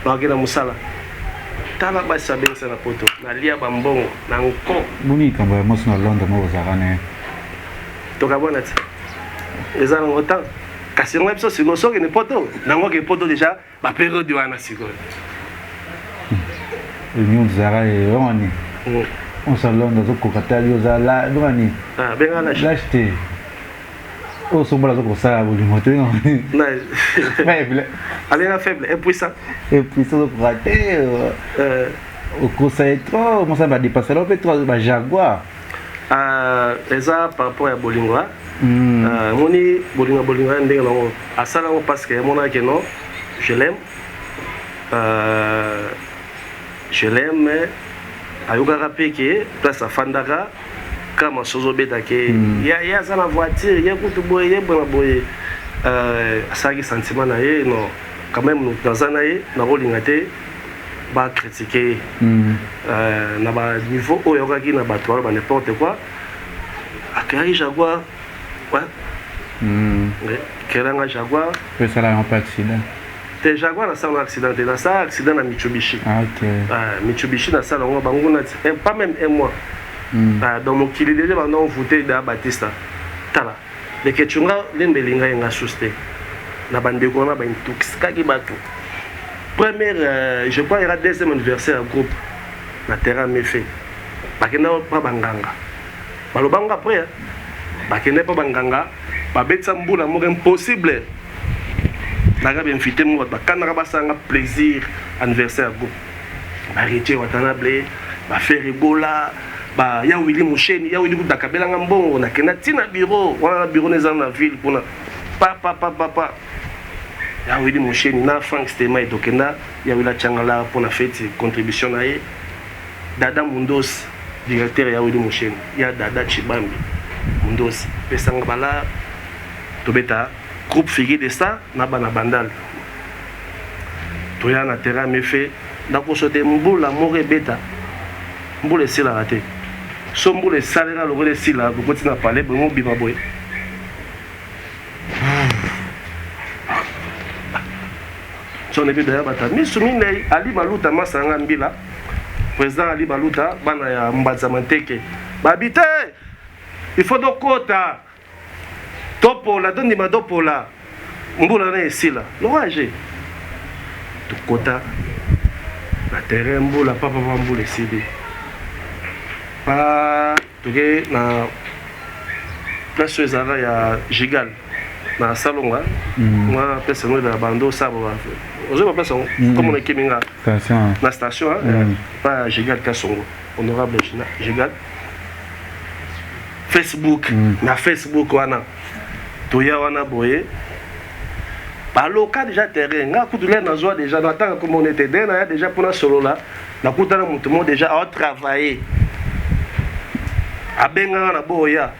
Ba kena musala. Tala ba sabe ça na poto. Na lia bambongo na nko. Boni kamba ya mosi na Londres mo zakane. To ka bona ti. Eza na autant. Kasi ngwa biso siko so ke ne poto. Na ngwa ke poto déjà ba période wana siko. Union zara e wani. On sa Londres zo kokatali ozala wani. Ah benga na l'acheter. Oh, son bras comme ça, vous lui montrez, non? Faible. Allez, faible, impuissant. Impuissant, pour rater. Au conseil trop, comment ça va dépasser là, peut-être trop, Jaguar. Ça, par rapport à Bolingwa, Moni, Bolingwa, à ça, parce que mon âge, non, je l'aime. Mais à Yoga Rapeke, place à Fandara. Comme Sozo Betake, il y a ça la voiture, il y a beaucoup de boy, il y a bon boy. Ça qui sentiment naïe, non. Quand même, nous dans un naïe, nous avons l'ingate, bah critiquer. Na ba niveau où il y aura qui na battoir, bah n'importe quoi. Accueillir Jaguar, ouais. Quel est Jaguar? Mais ça là un pas accident. Te Jaguar na ça un accident, na ça accident na Mitsubishi. Ok. Mitsubishi na ça on va bango pas même un mois. Dans mon kili déjà on voté da Batista tala les que tu nga l'embelinga nga susté na bande ko na ba intoxica ki bato première je crois il y a deuxième anniversaire groupe na terrain méfait bakenda pas banganga balobanga après bakenda pas banganga ba betsa mbula mo impossible Naga bien invité moi quand naga basanga plaisir anniversaire go. Ba reche watana blé, ba faire ebola, ba ya Willy Musheni, ya Willy Budakabela ngambongo na kena tina bureau, wana bureau neza na ville pona papa. Ya Willy Musheni na Frank Stema et tokenda, ya Willy Changala pour la fête contribution na ye. Dada Mundos directeur ya Willy Musheni, ya Dada Chibambi Mundos pesanga bala tobeta groupe figure de ça na bana bandal toya na terrain me fait ndako sote mbula more beta mbula sila raté so mbula salera lo re sila ko kotina parler bon bima boy so ne bi da bata mi sumine Ali Baluta masanga mbila président Ali Baluta bana ya Mbaza Manteke babite il faut donc quota topola donne ma dopola mbula na esila l'orage to quota na terrain mbula papa mbula esili pa toke na place ezala ya Gigal na salonga moi place no da bando sabo ozo ba place comme on est kiminga na station pas Gigal Kasongo honorable Gigal Facebook na Facebook wana toya wana boye baloka déjà terrain nga kutule na joie déjà dans tant comme on était dedans déjà pour na solo là na kutana mutu mo déjà a travailler abenga na boya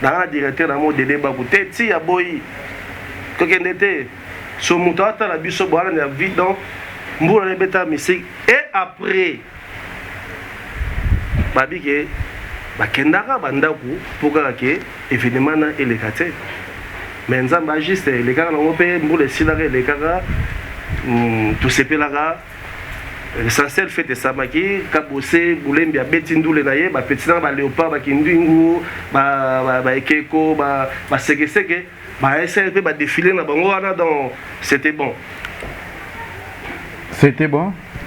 na directeur na mo dede ba kuté ti ya boyi ko kendete so mutu ata la biso boala na vie donc mbula le beta musique et après babike bakendaka bandaku pokala ke événement na elekate mais nzamba juste elekaka nango mpe mbula esilaka elekaka tosepelaka l'essentiel fait esamaki kabose bulembi abeti ndule na ye bapetinaka baleopard bakindingu baekeko basekeseke baesere mpe badefile na bango wana donc c'était bon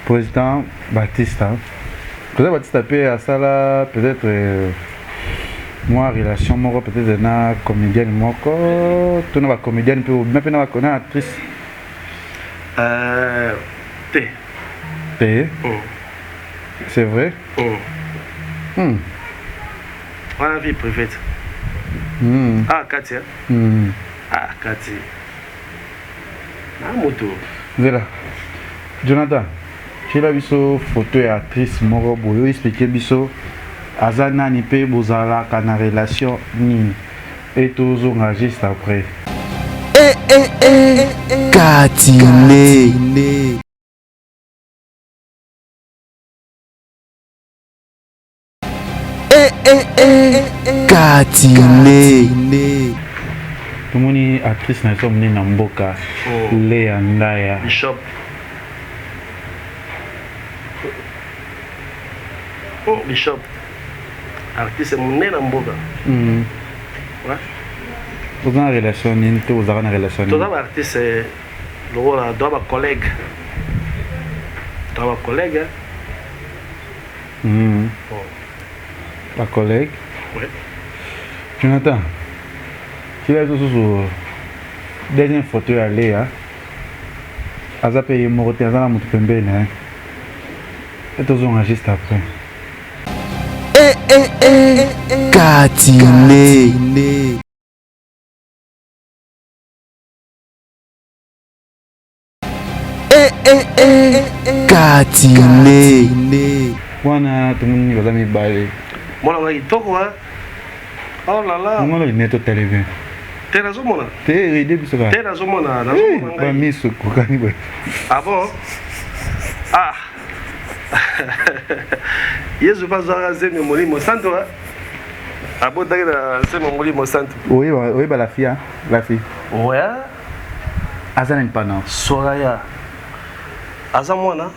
président Batista peut-être Batista peut à ça là peut-être moi relation moko peut-être na comédienne moko tu na comédienne peut même na connaître actrice c'est vrai la vie privée ah Katia ah Katia na moto voilà Jonathan tu l'as vu sur photo et actrice moko boyo expliquer biso azana ni pe bozala kana relation ni et toujours juste après Katine Katine tumoni actrice na somme na mboka Léa Ndaya Bishop Bishop artiste monene na mboka ouais vous avez une relation ni tu vous avez une relation tout d'abord artiste le rôle doit ba collègue la collègue ouais Jonathan tu as sur dernière photo à Léa aza payé moroté aza na mutu pembeni hein et tozonga juste après Katine Katine wana tumuni baza mibale mwana ngai toko ha oh là là ngolo ineto télévision te nazomona te ride biso ka te nazomona ba miso kokani ba ah bon ah Yesu bazara zeme molimo santo abotaki na zeme molimo santo oui ba la fille ouais azana mpana Soraya aza mwana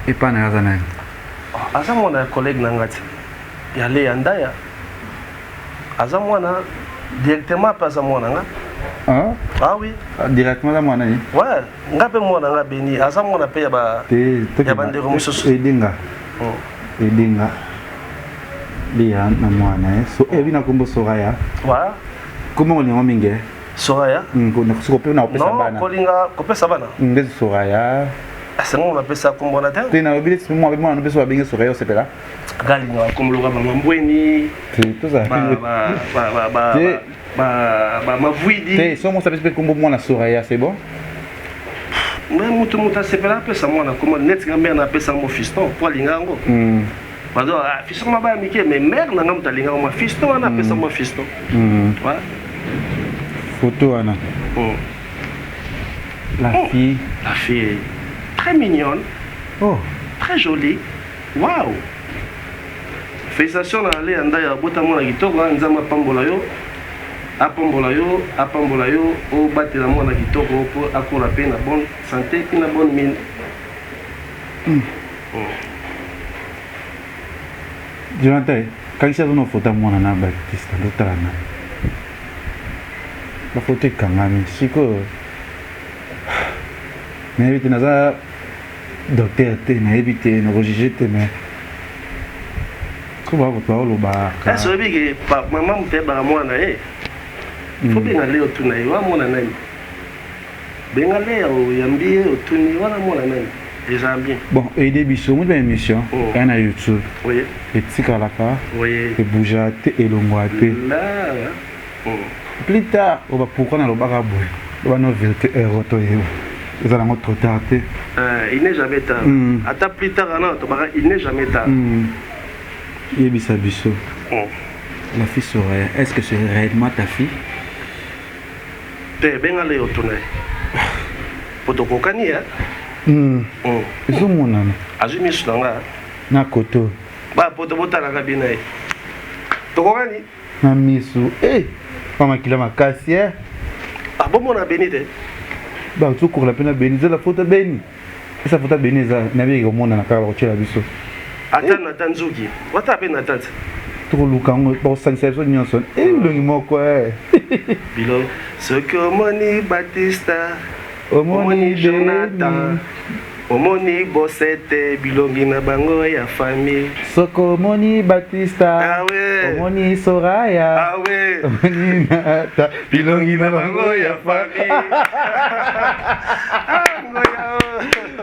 epana azana aza mwana collègue na ngati ya Léa Ndaya aza mwana directement pas aza mwana nga ah oui directement aza mwana ni ouais nga pe mwana nga beni aza mwana pe ya ba ndeko mosusu edinga Léa na mwana so ebi na kombo Soraya ouais comment on est mingi Soraya. Non, kolinga kopesa bana. Ndezi Soraya. Asengo on appelle ça combonateur. Tena obile moi avec moi on appelle ça benga Soraya c'est là. Galinga comme le raba mambweni. Tout ça. Ba mavuidi. T'es so moi ça peut combo moi na Soraya c'est bon? Mais mutu c'est pas pesa moi na comment net gambe na pesa mon fiston pour lingango. Pardon, fiston maba mike mais mère na ngam talinga mo fiston na pesa mon fiston. Ouais. Photo Anna. La fille. La fille très mignonne. Oh. Très jolie. Waouh. Félicitations à aller en d'ailleurs botamona kitoko nzama pambola yo. Apambola yo o batela mona kitoko pour akola pe na bonne santé et na bonne mine. Jonathan, quand il s'agit de photo mona na Baptiste Lotrana. La photo kangami siko. Mais évite naza docteur te na évite na rejeter mais ko ba ko lo ba. Est-ce que maman me fait ba mwana eh. Faut bien aller au tournoi, wa mona nani. Bien aller au yambi au tournoi, wa mona nani. Déjà bien. Bon, et des bisous, une émission, il y en a YouTube. Oui. Et Tsikalaka. Oui. Et Boujate et Longwate. Là. Plus tard, on va pourquoi dans le baraboué. On va nous vérifier et ils allons trop tard. Il n'est jamais tard. Attends plus tard, il n'est jamais tard. Il y a Bissa Bissot. La fille Soraya, est-ce que c'est réellement ta fille? T'es bien allé au tournoi. Pour te kokani, hein? Ils ont mon âme. Azumi Sulanga. Na koto. Bah, pour te botter la cabine. Tu kokani? Na misu. Eh! Pas ma kilo ma cassière. Ah bon, mon a béni de? Bah, tu cours la peine à béni. C'est la faute à béni. Et sa faute à béni, ça n'a pas eu au monde dans la carrière de la biso. Attends, Zouki. What happened, attends? Trop loukang pour sensibiliser Nyonson. Eh, le numéro quoi? Bilo. Ce que Moni Batista. Omoni Jonathan. Omoni Bossete. Bilongi na bango ya famille. Soko Omoni Batista. Ah ouais. Omoni Soraya. Ah ouais. Omoni Nata. Bilongi na bango ya famille.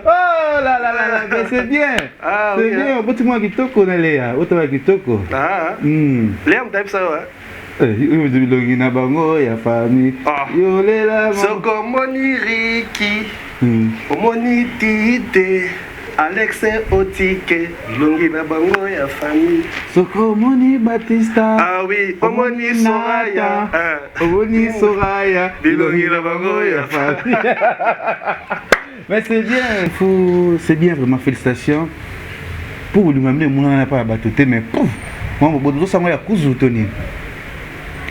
Oh là là là, mais c'est bien. Ah, c'est oui, bien. Au bout de moi, Kitoko, Néléa. Au bout de Kitoko. Ah. Léa, me tape ça, ouais. Bilongi na bango ya famille. Yo lela. Soko Moni Riki. Omoni Tite. Alex Otike. Bilongi na bango ya famille. Soko Omoni Batista. Ah oui, Omoni Soraya. Omoni Soraya. Bilongi na bango ya famille. Mais c'est bien, c'est bien vraiment, félicitations. Pour lui m'amener, mon n'a pas abattu, mais pouf, moi, mon bout de ça, moi, il y a cousu, Tony.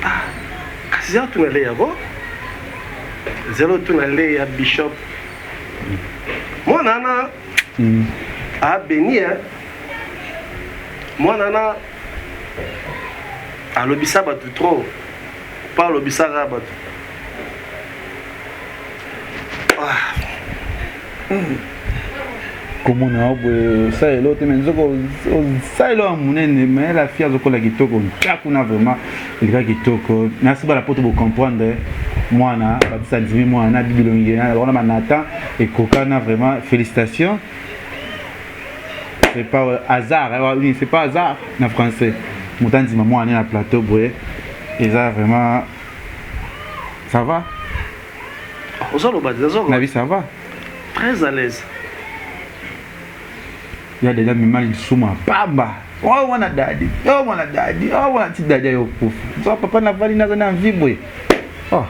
Ah, zéro tu n'allais à quoi? Zéro tu n'allais à Bishop. Moi, nana, à Béni, moi, nana, à l'obissa battu trop, pas à l'obissa rabat. Comment on a ça et l'autre, mais ça et l'autre, mais la fille a zokola kitoko, chakuna vraiment, il a kitoko. Merci pour la porte pour comprendre. Moi, na, ça dit moi, na Bilongi, on a Nathan et Kokana vraiment félicitations. C'est pas hasard, oui, c'est pas hasard en français. Moutan dit moi, on est à plateau, bré, et ça vraiment, ça va. La vie, ça va. Très à l'aise. Il y a des gens qui mal souma pamba. Oh on a daddy. Oh on a daddy. Oh on a petit daddy au pouf. Ça papa n'a pas dit dans un vibre. Oh.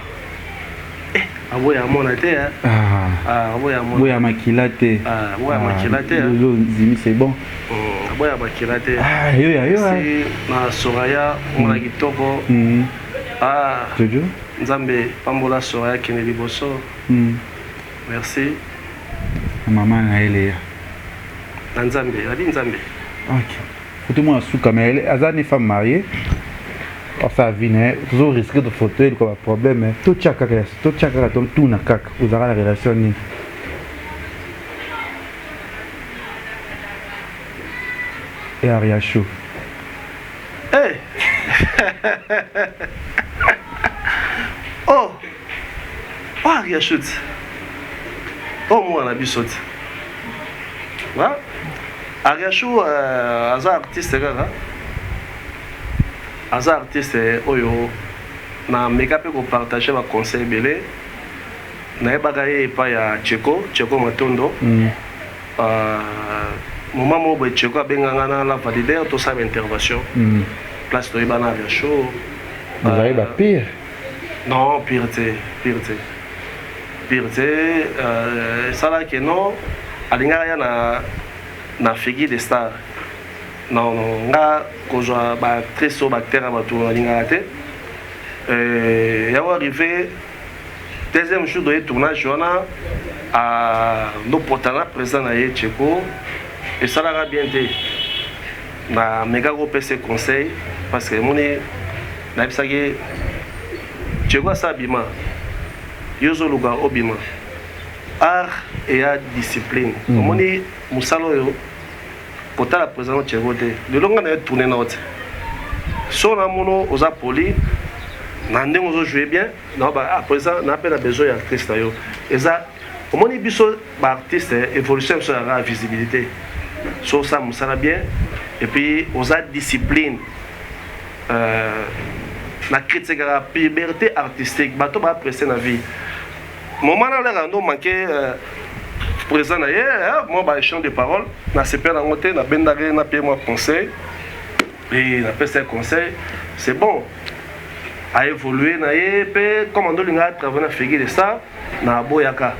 Eh, abo ya mona te hein. Ah, abo ya mona. Abo ya makilate. Ah, abo ya makilate. Lolo zimi c'est bon. Abo ya makilate. Ah, yo. Si na Soraya mona kitoko. Ah. Jojo. Nzambe pambola Soraya kene liboso. Merci. Maman na ele. Nzambe, ali Nzambe. OK. Tout le monde sous caméra, azani femme mariée. Alors ça vient, toujours risquer de fauteuil comme problème. Tout chaka donc tout na kak, vous aurez la relation ni. Et Aria chaud. Eh. Oh, ya shoot au moins na bisot wa Ariachou aza artiste kaka aza artiste oyo na meka pe ko partager ba conseil belé na yebaka ye epai ya Cheko Matondo moment mo boye Cheko abenganga na la validaire to sa intervention place to ibana Ariachou Vous ba pire non pire ça là que non alinga ya na figure de star non nga kozwa ba actrice ou ba acteur ba tout alinga te ya arrivé deuxième jour de tournage wana à no potana présent na ye Cheko et ça l'a bien été na méga gros PC conseil parce que moni na bisaki Cheko sa bima yozo luga obima art et à discipline moni musalo yo kota la présent Cheko te le longa na tourner na haute so na mono oza poli na ndenge ozo jouer bien na ba à présent na appel à besoin ya artiste yo eza omoni biso ba artiste évolution sur la visibilité so ça musala bien et puis oza discipline la critique la liberté artistique bato ba apprécier na vie moment na la rando manqué présent na hier moi ba échange de paroles na super na ngote na bendare na paie moi conseil et na paie conseil c'est bon a évolué na pe comme on doit linga travailler na figure de ça na boyaka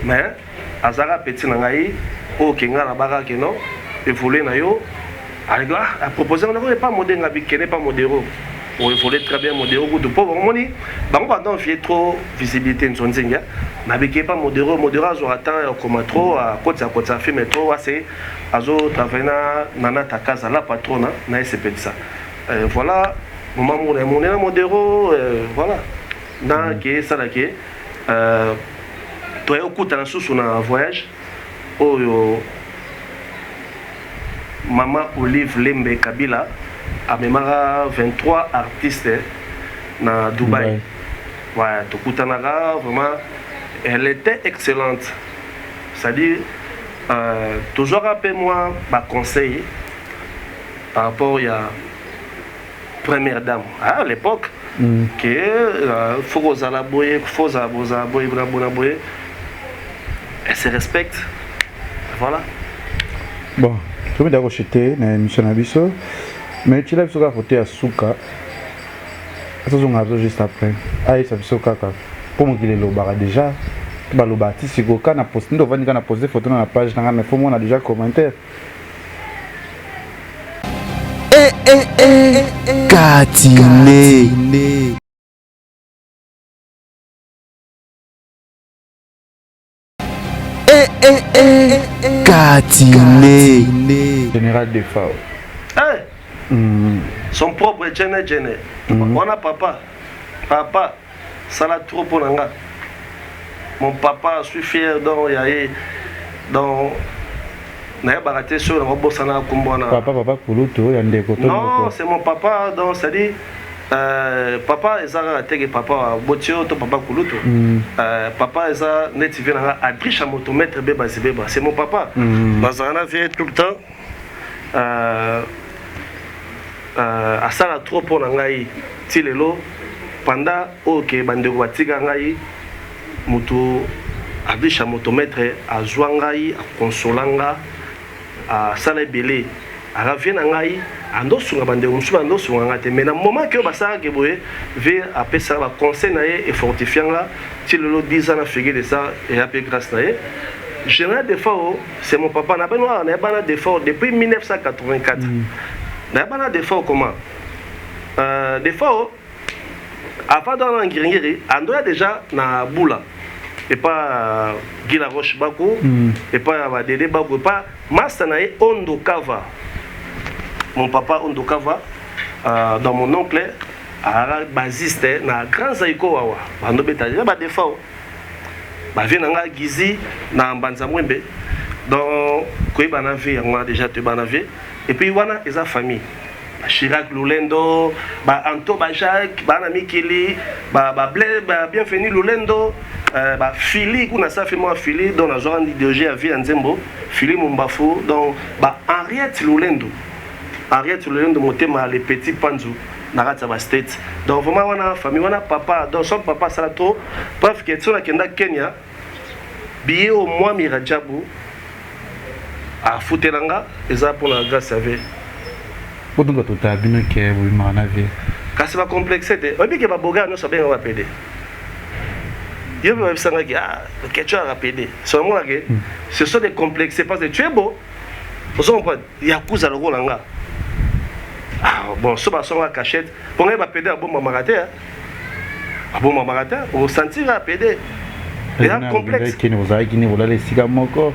mais azara petit na ngai o kenga na baka ke non évoluer na yo a proposer on n'a pas modèle ngabi kene pas modéro on évolue très bien modéro de pauvre moni bango pendant fier trop visibilité nzonzinga na beke pas modéro azo attend comme trop à côté film trop c'est azo travailler na nana takaza la patrona na SPD ça voilà moment mon modéro voilà na ke ça là ke toi écoute na sous na voyage oyo Maman Olive Lembe Kabila a même 23 artistes na Dubaï. Ouais, Tokutanaga, vraiment, elle était excellente. C'est-à-dire, toujours rappelez-moi ma conseil par rapport à la première dame. À l'époque, que faut elle se respecte. Voilà. Bon. Je vais d'abord jeter dans l'émission Nabiso, mais tu l'as vu sur la photo à Souka. Attention, on juste après. Aïe, ça fait Souka. Pour moi, il est là déjà. Tu vas le bâtir. Si vous avez posté, nous avons posté des photos dans la page. Mais pour moi, on a déjà commentaire. Katiné. Katiné. Général de Fao. Son propre Djene. On a papa, ça l'a trop pour l'anga. Mon papa, je suis fier dans Baraté sur le robot Sana Kumbona. Papa, Kuluto, Yandeko. Non, c'est mon papa, donc c'est-à-dire. Papa ezara tege papa botio to papa kuluto papa eza netivé na adricha motomètre beba zibeba c'est mon papa bazana vient tout le temps asala trop pour ngai tilelo pendant OK bandeko batika ngai mutu adricha motomètre azwangai akonsolanga asala belé revient na ngai ando sunga bande musu ando sunga ngate mais na moment que basaka ke boye ve apesa ba conseil na ye et fortifianga ti lelo 10 ans na figure de ça et après grâce na ye général de Fao c'est mon papa na bana de Fao depuis 1984 na bana de Fao comment de Fao avant dans ngiri ando déjà na bula et pas Gila Roche Bakou et pas ba Dede Bakou pas master na ye Ondo Kava. Mon papa Ondokava, dans mon oncle, basiste, na grand zaiko wawa. Bando betaje ba defao. Ba vient nga gizi na mbanza mwembe. Donc ko bana vie nga déjà te bana vie et puis wana eza famille. Chirac Lulendo, ba Anto ba Jacques, ba na Mikili, ba Blé, ba bienvenue Lulendo. fili kuna sa fait moi fili dans la zone d'idéologie à vie en Zembo fili Mumbafo donc Henriette Lulendo motema les petits panzou narata ba state donc vraiment wana famille wana papa donc son papa salato bref que tu na kenda Kenya billet au mois Mirajabu à Futelanga eza pour la grâce avec pour donc tout ta bino ke bu mana vie kasi ba complexité obi ke ba boga no sabenga ba PD yo ba bisanga ki que tu as rapide seulement là que ce sont des complexes parce que tu es beau on pas yakuza le rôle nga bon so ba so la cachette pour nga ba PD a bon mamaraté bon mamaraté on sentir la PD il y a complexe qui nous a qui nous la sika moko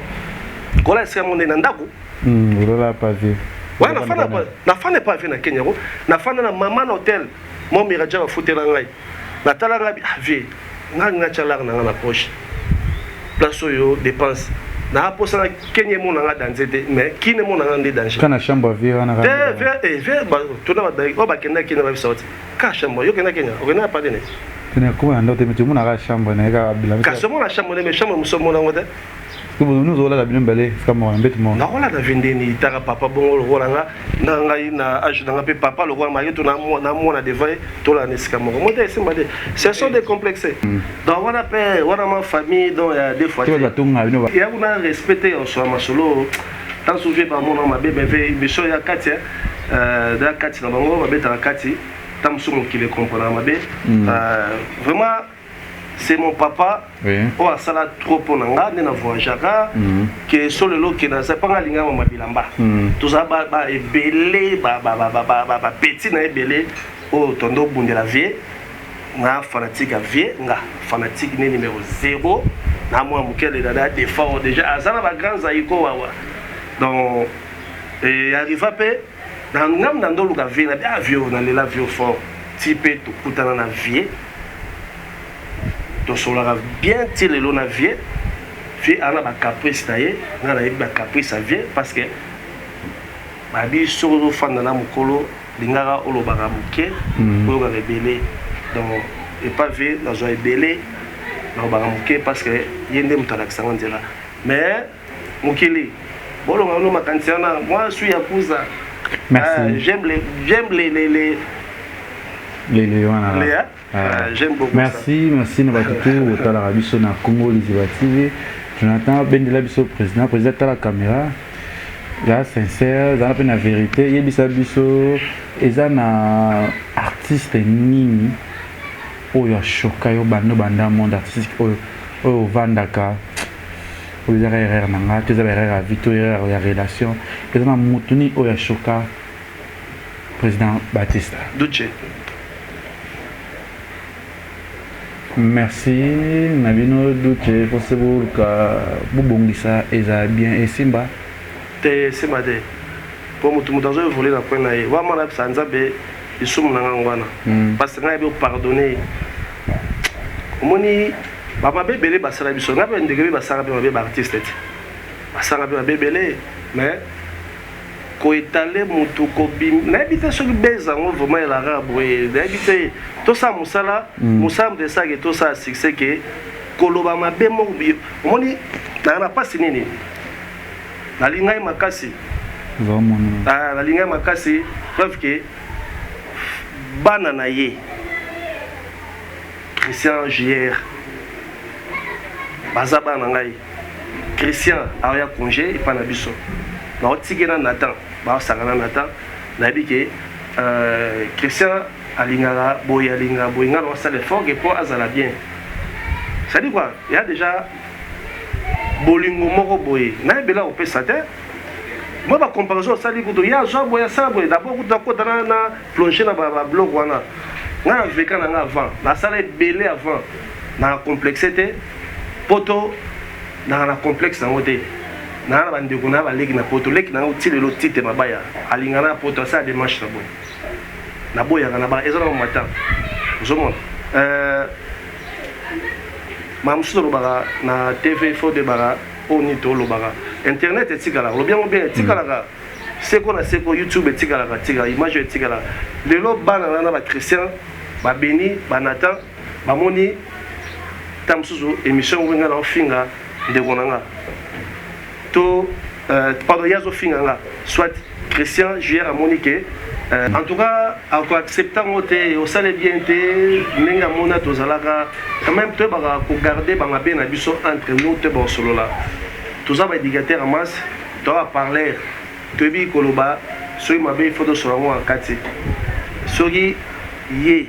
kola sika monde na ndako voilà pas vu ouais na fa n'est pas vu na Kenya na fa na maman hôtel mon miraja va foutre la ngai na tala nga vie nga chala na poche place yo dépense na posa na Kenya mo na danzete mais qui ne mo na ndé danger kana chambre vivre na ba tuna ba dai o ba kenda Kenya ba sauti ka chambre yo kenda Kenya o kena pas dene tena ko ando te metu mo na chambre na ka bila ka so mo na chambre mais chambre mo so mo na ngote que nous on la bien belé comme on embête mon na kola da vendeni tara papa bongo lo nga na ngai na age na pe papa lo ma yeto na mo na devant to la nesika mo mo te simba de ce sont des complexes donc on appelle on ma famille donc il y a des fois il y a on respecter en soi ma solo tant souvé par mon ma bébé mission ya kati da kati na bango ba beta kati tam sumo qui le comprendre ma bé vraiment c'est mon papa o asala trop pour nga na voyagaka que sur le lot qui na ça pas linga ma bilamba tout ça ba ebelé ba petit na ebelé o tondo bundela vie nga fanatique à vie nga fanatique né numéro 0 na moi mukele dada défend déjà azana ba grands aiko wawa donc et arriva pe na ngam na ndolu ka vie na avion na lela vieux fort type to kutana na vie to solara bien tiré l'on a vie fait à la caprice taillé na la ba caprice à vie parce que ba bi solo fanda na mukolo lingara olobaka muke oyo ka rebelle donc et pas vu dans un rebelle na ba muke parce que yende mutala kisanga ndela mais mukili bolo ngalo makantiana moi je suis yakuza j'aime les j'aime beaucoup merci na batutu otala biso na Congo Lizibative Jonathan Bendela biso président à la caméra là sincère dans la vérité yebisa biso eza na artiste nini oyo choka yo banda monde artistique oyo vandaka oyo za erreur nanga tu za erreur à vito erreur ya relation eza na mutuni oyo choka président Batista Duce. Merci Nabino Duce possible que bubongisa eza bien et simba te simade pour mutu mutazo voler la point nae wa mana sanzabe isumu nanga ngwana parce que ngabe pardonner omoni ba mabebele basala biso ngabe ndegebe basala be ba artiste basala be mabebele mais ko étaler mutu ko bim na habité sur beza ngo vraiment la rabo et habité tout ça musala musam de ça que tout ça succès que koloba mabe mo omoni na pas sinini na lingai makasi la lingai makasi preuve que bana na ye Christian JR bazaba na ngai Christian aya congé et pas na biso na otigena Nathan ba sangana Nathan na biki Christian alingara boya linga boyinga no sale fort que pour azala bien ça dit quoi il y a déjà bolingo moko boye na bela au pesate moi ba comparaison ça dit que ya zo boya ça boye d'abord ko na plonger na ba blog wana na veka na avant na sala belé avant na complexité poto na complexe na wote na ba ndeko na ba leki na poto leki na utile lo tite mabaya alingana poto ça démarche na boye na boya na ba ezala matin zomon mamsuto lobaka na TV fo de bara oni to lobaka internet etikala lo bien etikala seko na seko YouTube etikala tika image etikala lelo bana na ba Christian ba Beni ba Nathan ba moni tam susu émission wenga na finga ndeko nanga to pardon yazo finga nga soit Christian Juer Monique en tout cas encore acceptant moté au salé bien té nenga mona to zalaka quand même te ba ko garder ba ngabe na biso entre nous te bon solo là tout ça va éducateur en masse doit parler te bi koloba soki mabe faut de solo en kati soki ye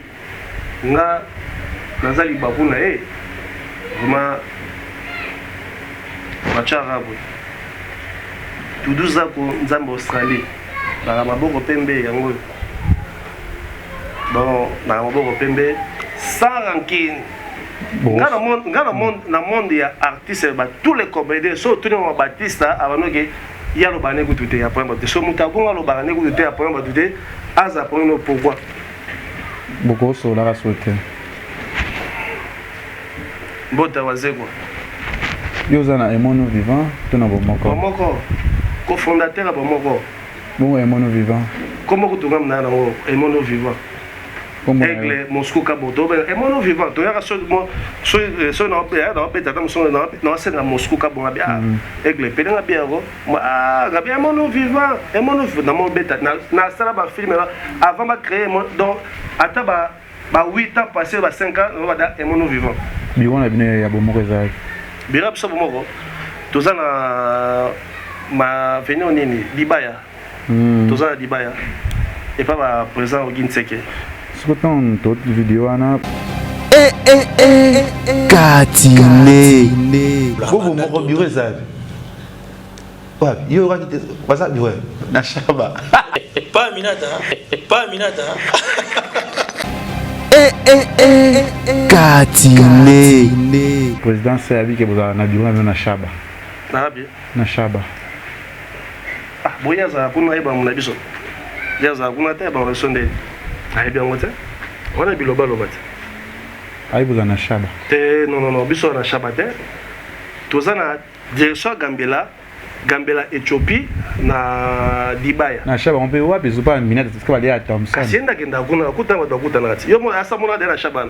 nga nazali babuna vraiment macharabu tuduza ko nzambe Australie na maboko pembe yango bon na maboko pembe sans rancune na monde ya artiste ba tous les comédiens surtout les Baptista abanoke ya lo bane kutute ya point ba so mutakonga lo bane kutute ya point ba tute aza point no pourquoi beaucoup sur la souhaité bota wazeko yozana emono vivant tona bomoko cofondateur bomoko bon emono vivant comment que tu vas na emono vivant Aigle Moscou Kaboto emono vivant to ya so na opéra na opéra tata so na senga Moscou Kabonga bia Aigle pedenga bia go ga bia emono vivant na mo beta na sala ba film avant ba créer donc ata ba 8 ans passé ba 5 ans on va da emono vivant bigo na bine ya bomoko za bira so bomoko to za na ma venir nini Dibaya to za Dibaya et pas ba présent au Ginseke Sikotan toute vidéo ana Katine bobo moko bureau za wa yo ga kite basa bureau na shaba pas minata Katine président c'est avec que vous na bureau na shaba na shaba boya za kuna iba muna biso ya za kuna ta ba resonde ai bien ngote wana biloba lobate ai vous na shaba te non biso na shaba te tozana direction Gambela Ethiopie na Dibaya na shaba on peut voir biso pas minute parce que va aller à Thompson asienda kenda kuna kuta watu kutana kati yo mo asa mona de na shaba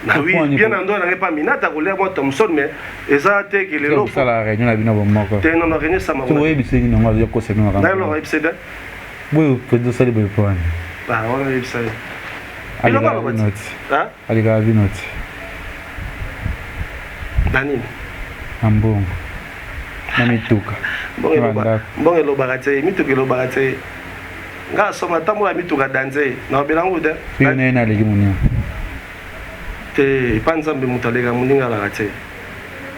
na oui bien ando na pas minata ko le mo Thompson mais eza te que le lo ça la réunion la bino bomoko te non réunion ça ma to oui biseni no ngwa ko se no ngwa na lo ibseda oui peut de ça les bon point ah on ibseda ali ga vinot Dani ambongo na mituka mbongo lo bagate mituka lo bagate nga soma tamula mituka danze na belangu de yone na legi munia te panzambe mutalega muninga la gate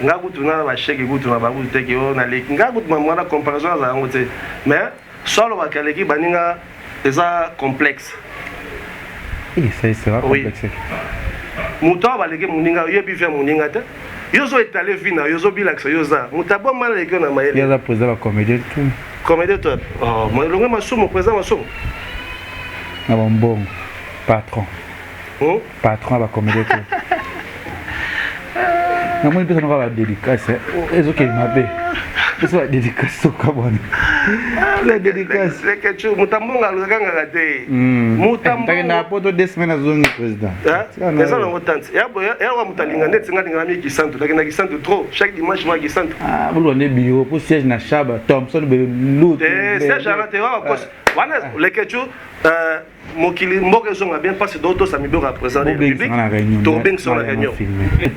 nga kutuna ba sheke kutuna ba kuteke yo na leki nga kutuma mwana comparaison za ngo te mais solo ba kaleki baninga eza complexe ça sera complexe muto ba leki muninga yebi ve muninga te yozo étalé vina yozo bilaxa yoza mutabo mala leki na mayele yaza président la comédie tout comédie toi oh moi longue masumo président masumo na bon patron patron va comédie tout na moi personne va dédicace ezo ke mabe eso va dédicace ko bona la dédicace le que tu mutambonga lukanga gate mutambo na poto des semaines zongi président eza na motante ya wa mutalinga net ngalinga mi kisanto takina kisanto trop chaque dimanche moi kisanto bulo ne bio pour siège na shaba Thompson be loot siège na te wa cause wana le que tu mokili mboka zonga bien parce d'autres ça mi bien représenter le public to ben sur la réunion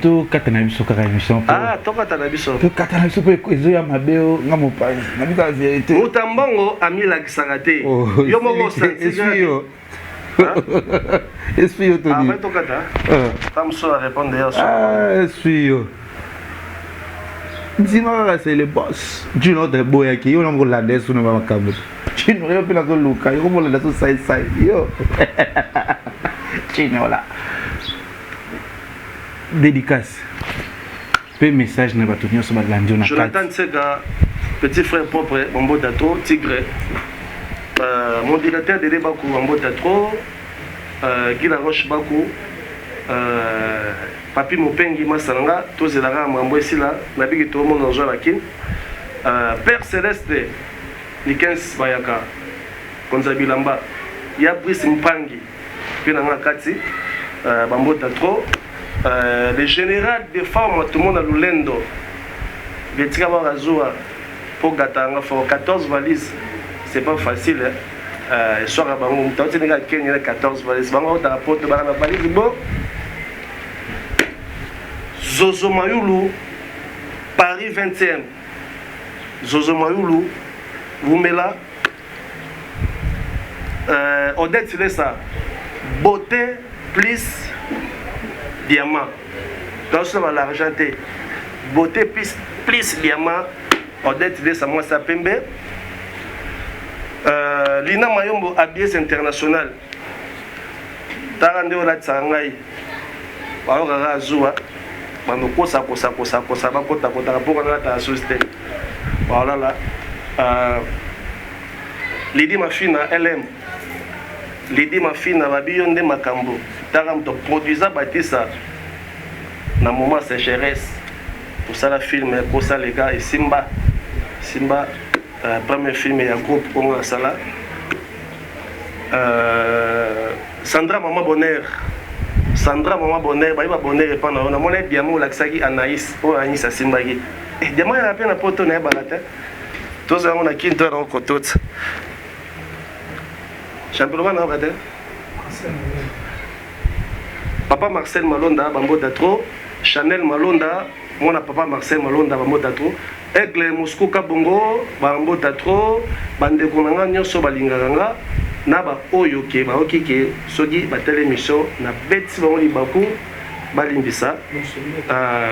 to katana biso ka émission to katana biso to katana biso pe ezo ya mabeo ngamo pa na bika vérité mutambongo amila kisangate yo moko esfio esfio to ni to kata tamso a répondre esfio Dino c'est le boss. Dino de boya qui yo no la desu no ba makambo. Dino yo pina zo luka yo mo la so side yo. Dino là. Dédicace. Peu message na batonyo so ba landio na. Jonathan Tsega, petit frère propre Mambo Datro, Tigre. Mon directeur de Bakou Mambo Datro, Guy Laroche Bakou. Papi Mopengi Masalanga, tous les rares Mambo ici là, Nabi tout le monde en joue la kin. Père Céleste, Nikens Bayaka, Konzabilamba, Yabris Mpangi, puis dans la Kati, Mambo Datro, le général de femmes tout le monde a l'Ulendo Betika Barazua pour Gatanga for 14 valises c'est pas facile soir à Bango tu as 14 valises Bango ta porte Banana valise bon Zozo Mayulu Paris 20e Zozo Mayulu Vumela Odette Silesa beauté plus diamant dans ce l'argenté beauté plus diamant Odette Silesa moi ça pembe Lina Mayombo Abies International Tarande Ola Tsangai Baora Azua Bano kosa bakota pour la société voilà là Lady Mafina LM Lady Mafina Babionde Makambo Taram to produisa Batissa na moment sécheresse pour ça la film pour ça les gars et Simba premier film et un groupe on a ça là Sandra Maman Bonheur Baïba Bonheur et pendant on a mon diamant l'axagi Anaïs ou Anis à Simbagi et diamant il a peine à poto na balata tous on a qui dans côté champion na bade Papa Marcel Malonda Bambo Datro Chanel Malonda mon papa Marcel Malonda Bambo Datro Aigle Moscou Kabongo Bambo Datro bande konanga nyoso balinganga na ba oyo ke ba okike soki ba télémission na beti ba oli baku balimbisa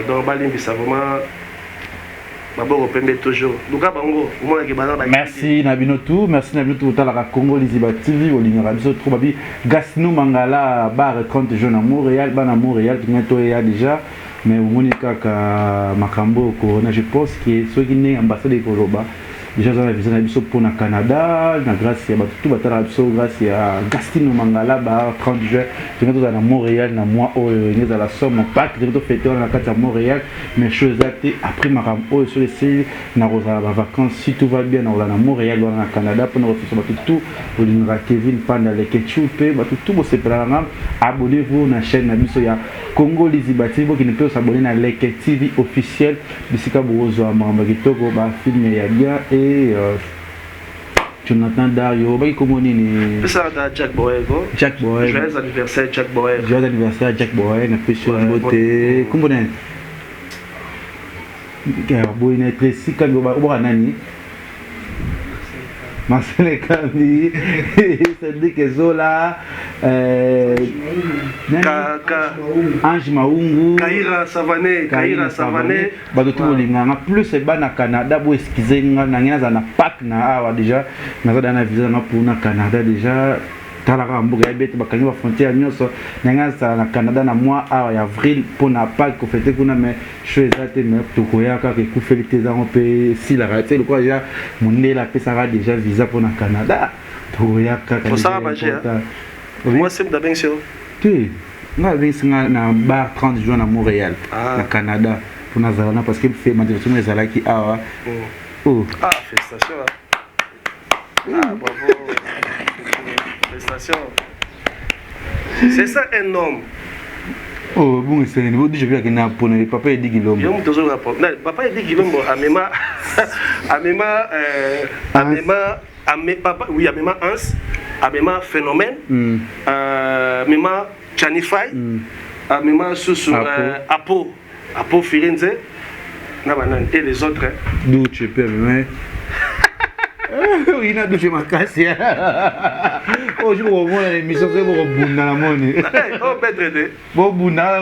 donc balimbisa vraiment Baboro pembe toujours luka bango mona ke bana ba merci Nabinotu tala ka Congo Liziba TV olinga biso trop babi Gasino Mangala bar 30 jours à Montréal bana Montréal bientôt ya déjà mais monika ka makambo ko na je pense que ceux qui né ambassade ko roba déjà dans la visite na biso pour na Canada na grâce ya tout batala biso grâce ya Gasino Mangala bar 30 jours bientôt na Montréal na mois au ngeza la somme pas que bientôt fêter na kata Montréal mais chose actée après makambo sur les sites na rosa ba vacances si tout va bien na Montréal ou na Canada pour nous refaire tout pour l'inra Kevin Panda les ketchup ba tout bo sepelanga abonnez-vous na chaîne na biso ya Congo Liziba TV qui ne peut s'abonner na Leke TV officiel bisika bozo amamba kitoko ba film ya bien et Jonathan Dario, comment on ça Jack Boy. Joyeux anniversaire Jack Boy. Joyeux anniversaire Jack Boy, na pêche en beauté. Comment on Boy na Tracy quand on va nani. Marcel Kambi, Cédric Zola, Ange Maungu, Kaira Savané, bato linganga plus et bana Canada bo eskize ngana ngina na pack na awa déjà na za na visa na pour na Canada déjà talaka mbuga bete bakanyi ba frontière nyoso ngana na Canada na mois avril pour na pack ko fete kuna mais chose ate mais to koyaka ke ku félité za on peut si la raté le quoi déjà monde la pesara déjà visa pour na Canada to koyaka ka ça va moi c'est bien sûr tu nga vinga na bar 30 jours na Montréal na Canada pour nazalana parce que fait manifestation les alaki awa félicitations bravo félicitations c'est ça un homme bon c'est niveau déjà bien que na pour le papa il dit qu'il l'homme papa il dit qu'il l'homme papa oui amema ans amema phénomène amema Chanify amema susu Apo Firenze et les autres d'où tu peux mais il a touché ma casse oh je vois moi l'émission c'est pour bunda la monnaie oh peut-être bon bunda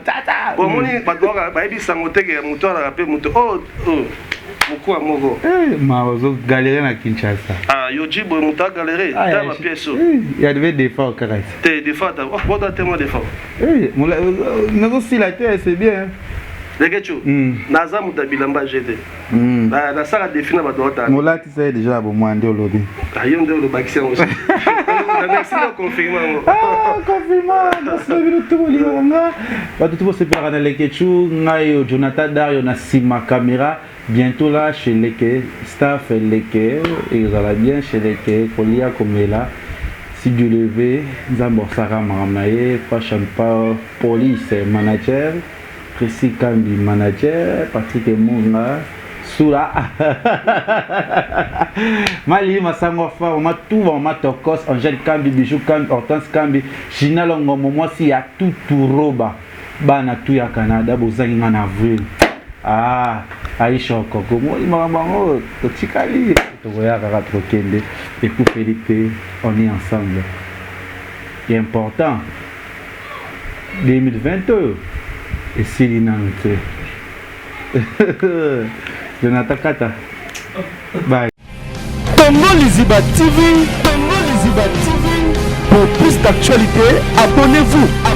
tata bon moni badora ba ebi sangoteke moto ala pe moto Moko amogo. Maozo galérer na Kinshasa. Yoji boy moto galérer ta ma pièce. Il y a des efforts carré. Des efforts, bon tellement d'efforts. Mais aussi la terre c'est bien. Legecho. Naza mutabilamba jete. Na sala défina ba dota. Mola tu sais déjà bon moi ndé lobby. Ayo ndé le vaccin aussi. Merci de confirmer. Confirmer. C'est tout lianga. Ba tout se faire na Legecho ngayo Jonathan Dario na sima caméra. Bientôt là chez Leke staff Leke et ça va bien chez Leke Kolia Komela Studio Levé, Nzambo Sara Maramaye, Fashion Power Police Manager, Chrissy Kambi Manager, Patrick Munga, Soula. Mali Masango Fa, on tout on m'a tokos, Angèle Kambi, Bijou Kambi, Hortense Kambi, Gina Longo, moi si y a tout roba, bana tout ya Canada, bozangi en avril. Ah, Aïcha Koko, moi il m'a bango, Tchikali, Toya Karatrokende, et pour Felipe, on est ensemble. C'est important. 2022, et Céline Jonathan Kata. Bye. Congo Liziba TV, Congo Liziba TV. Pour plus d'actualités, abonnez-vous.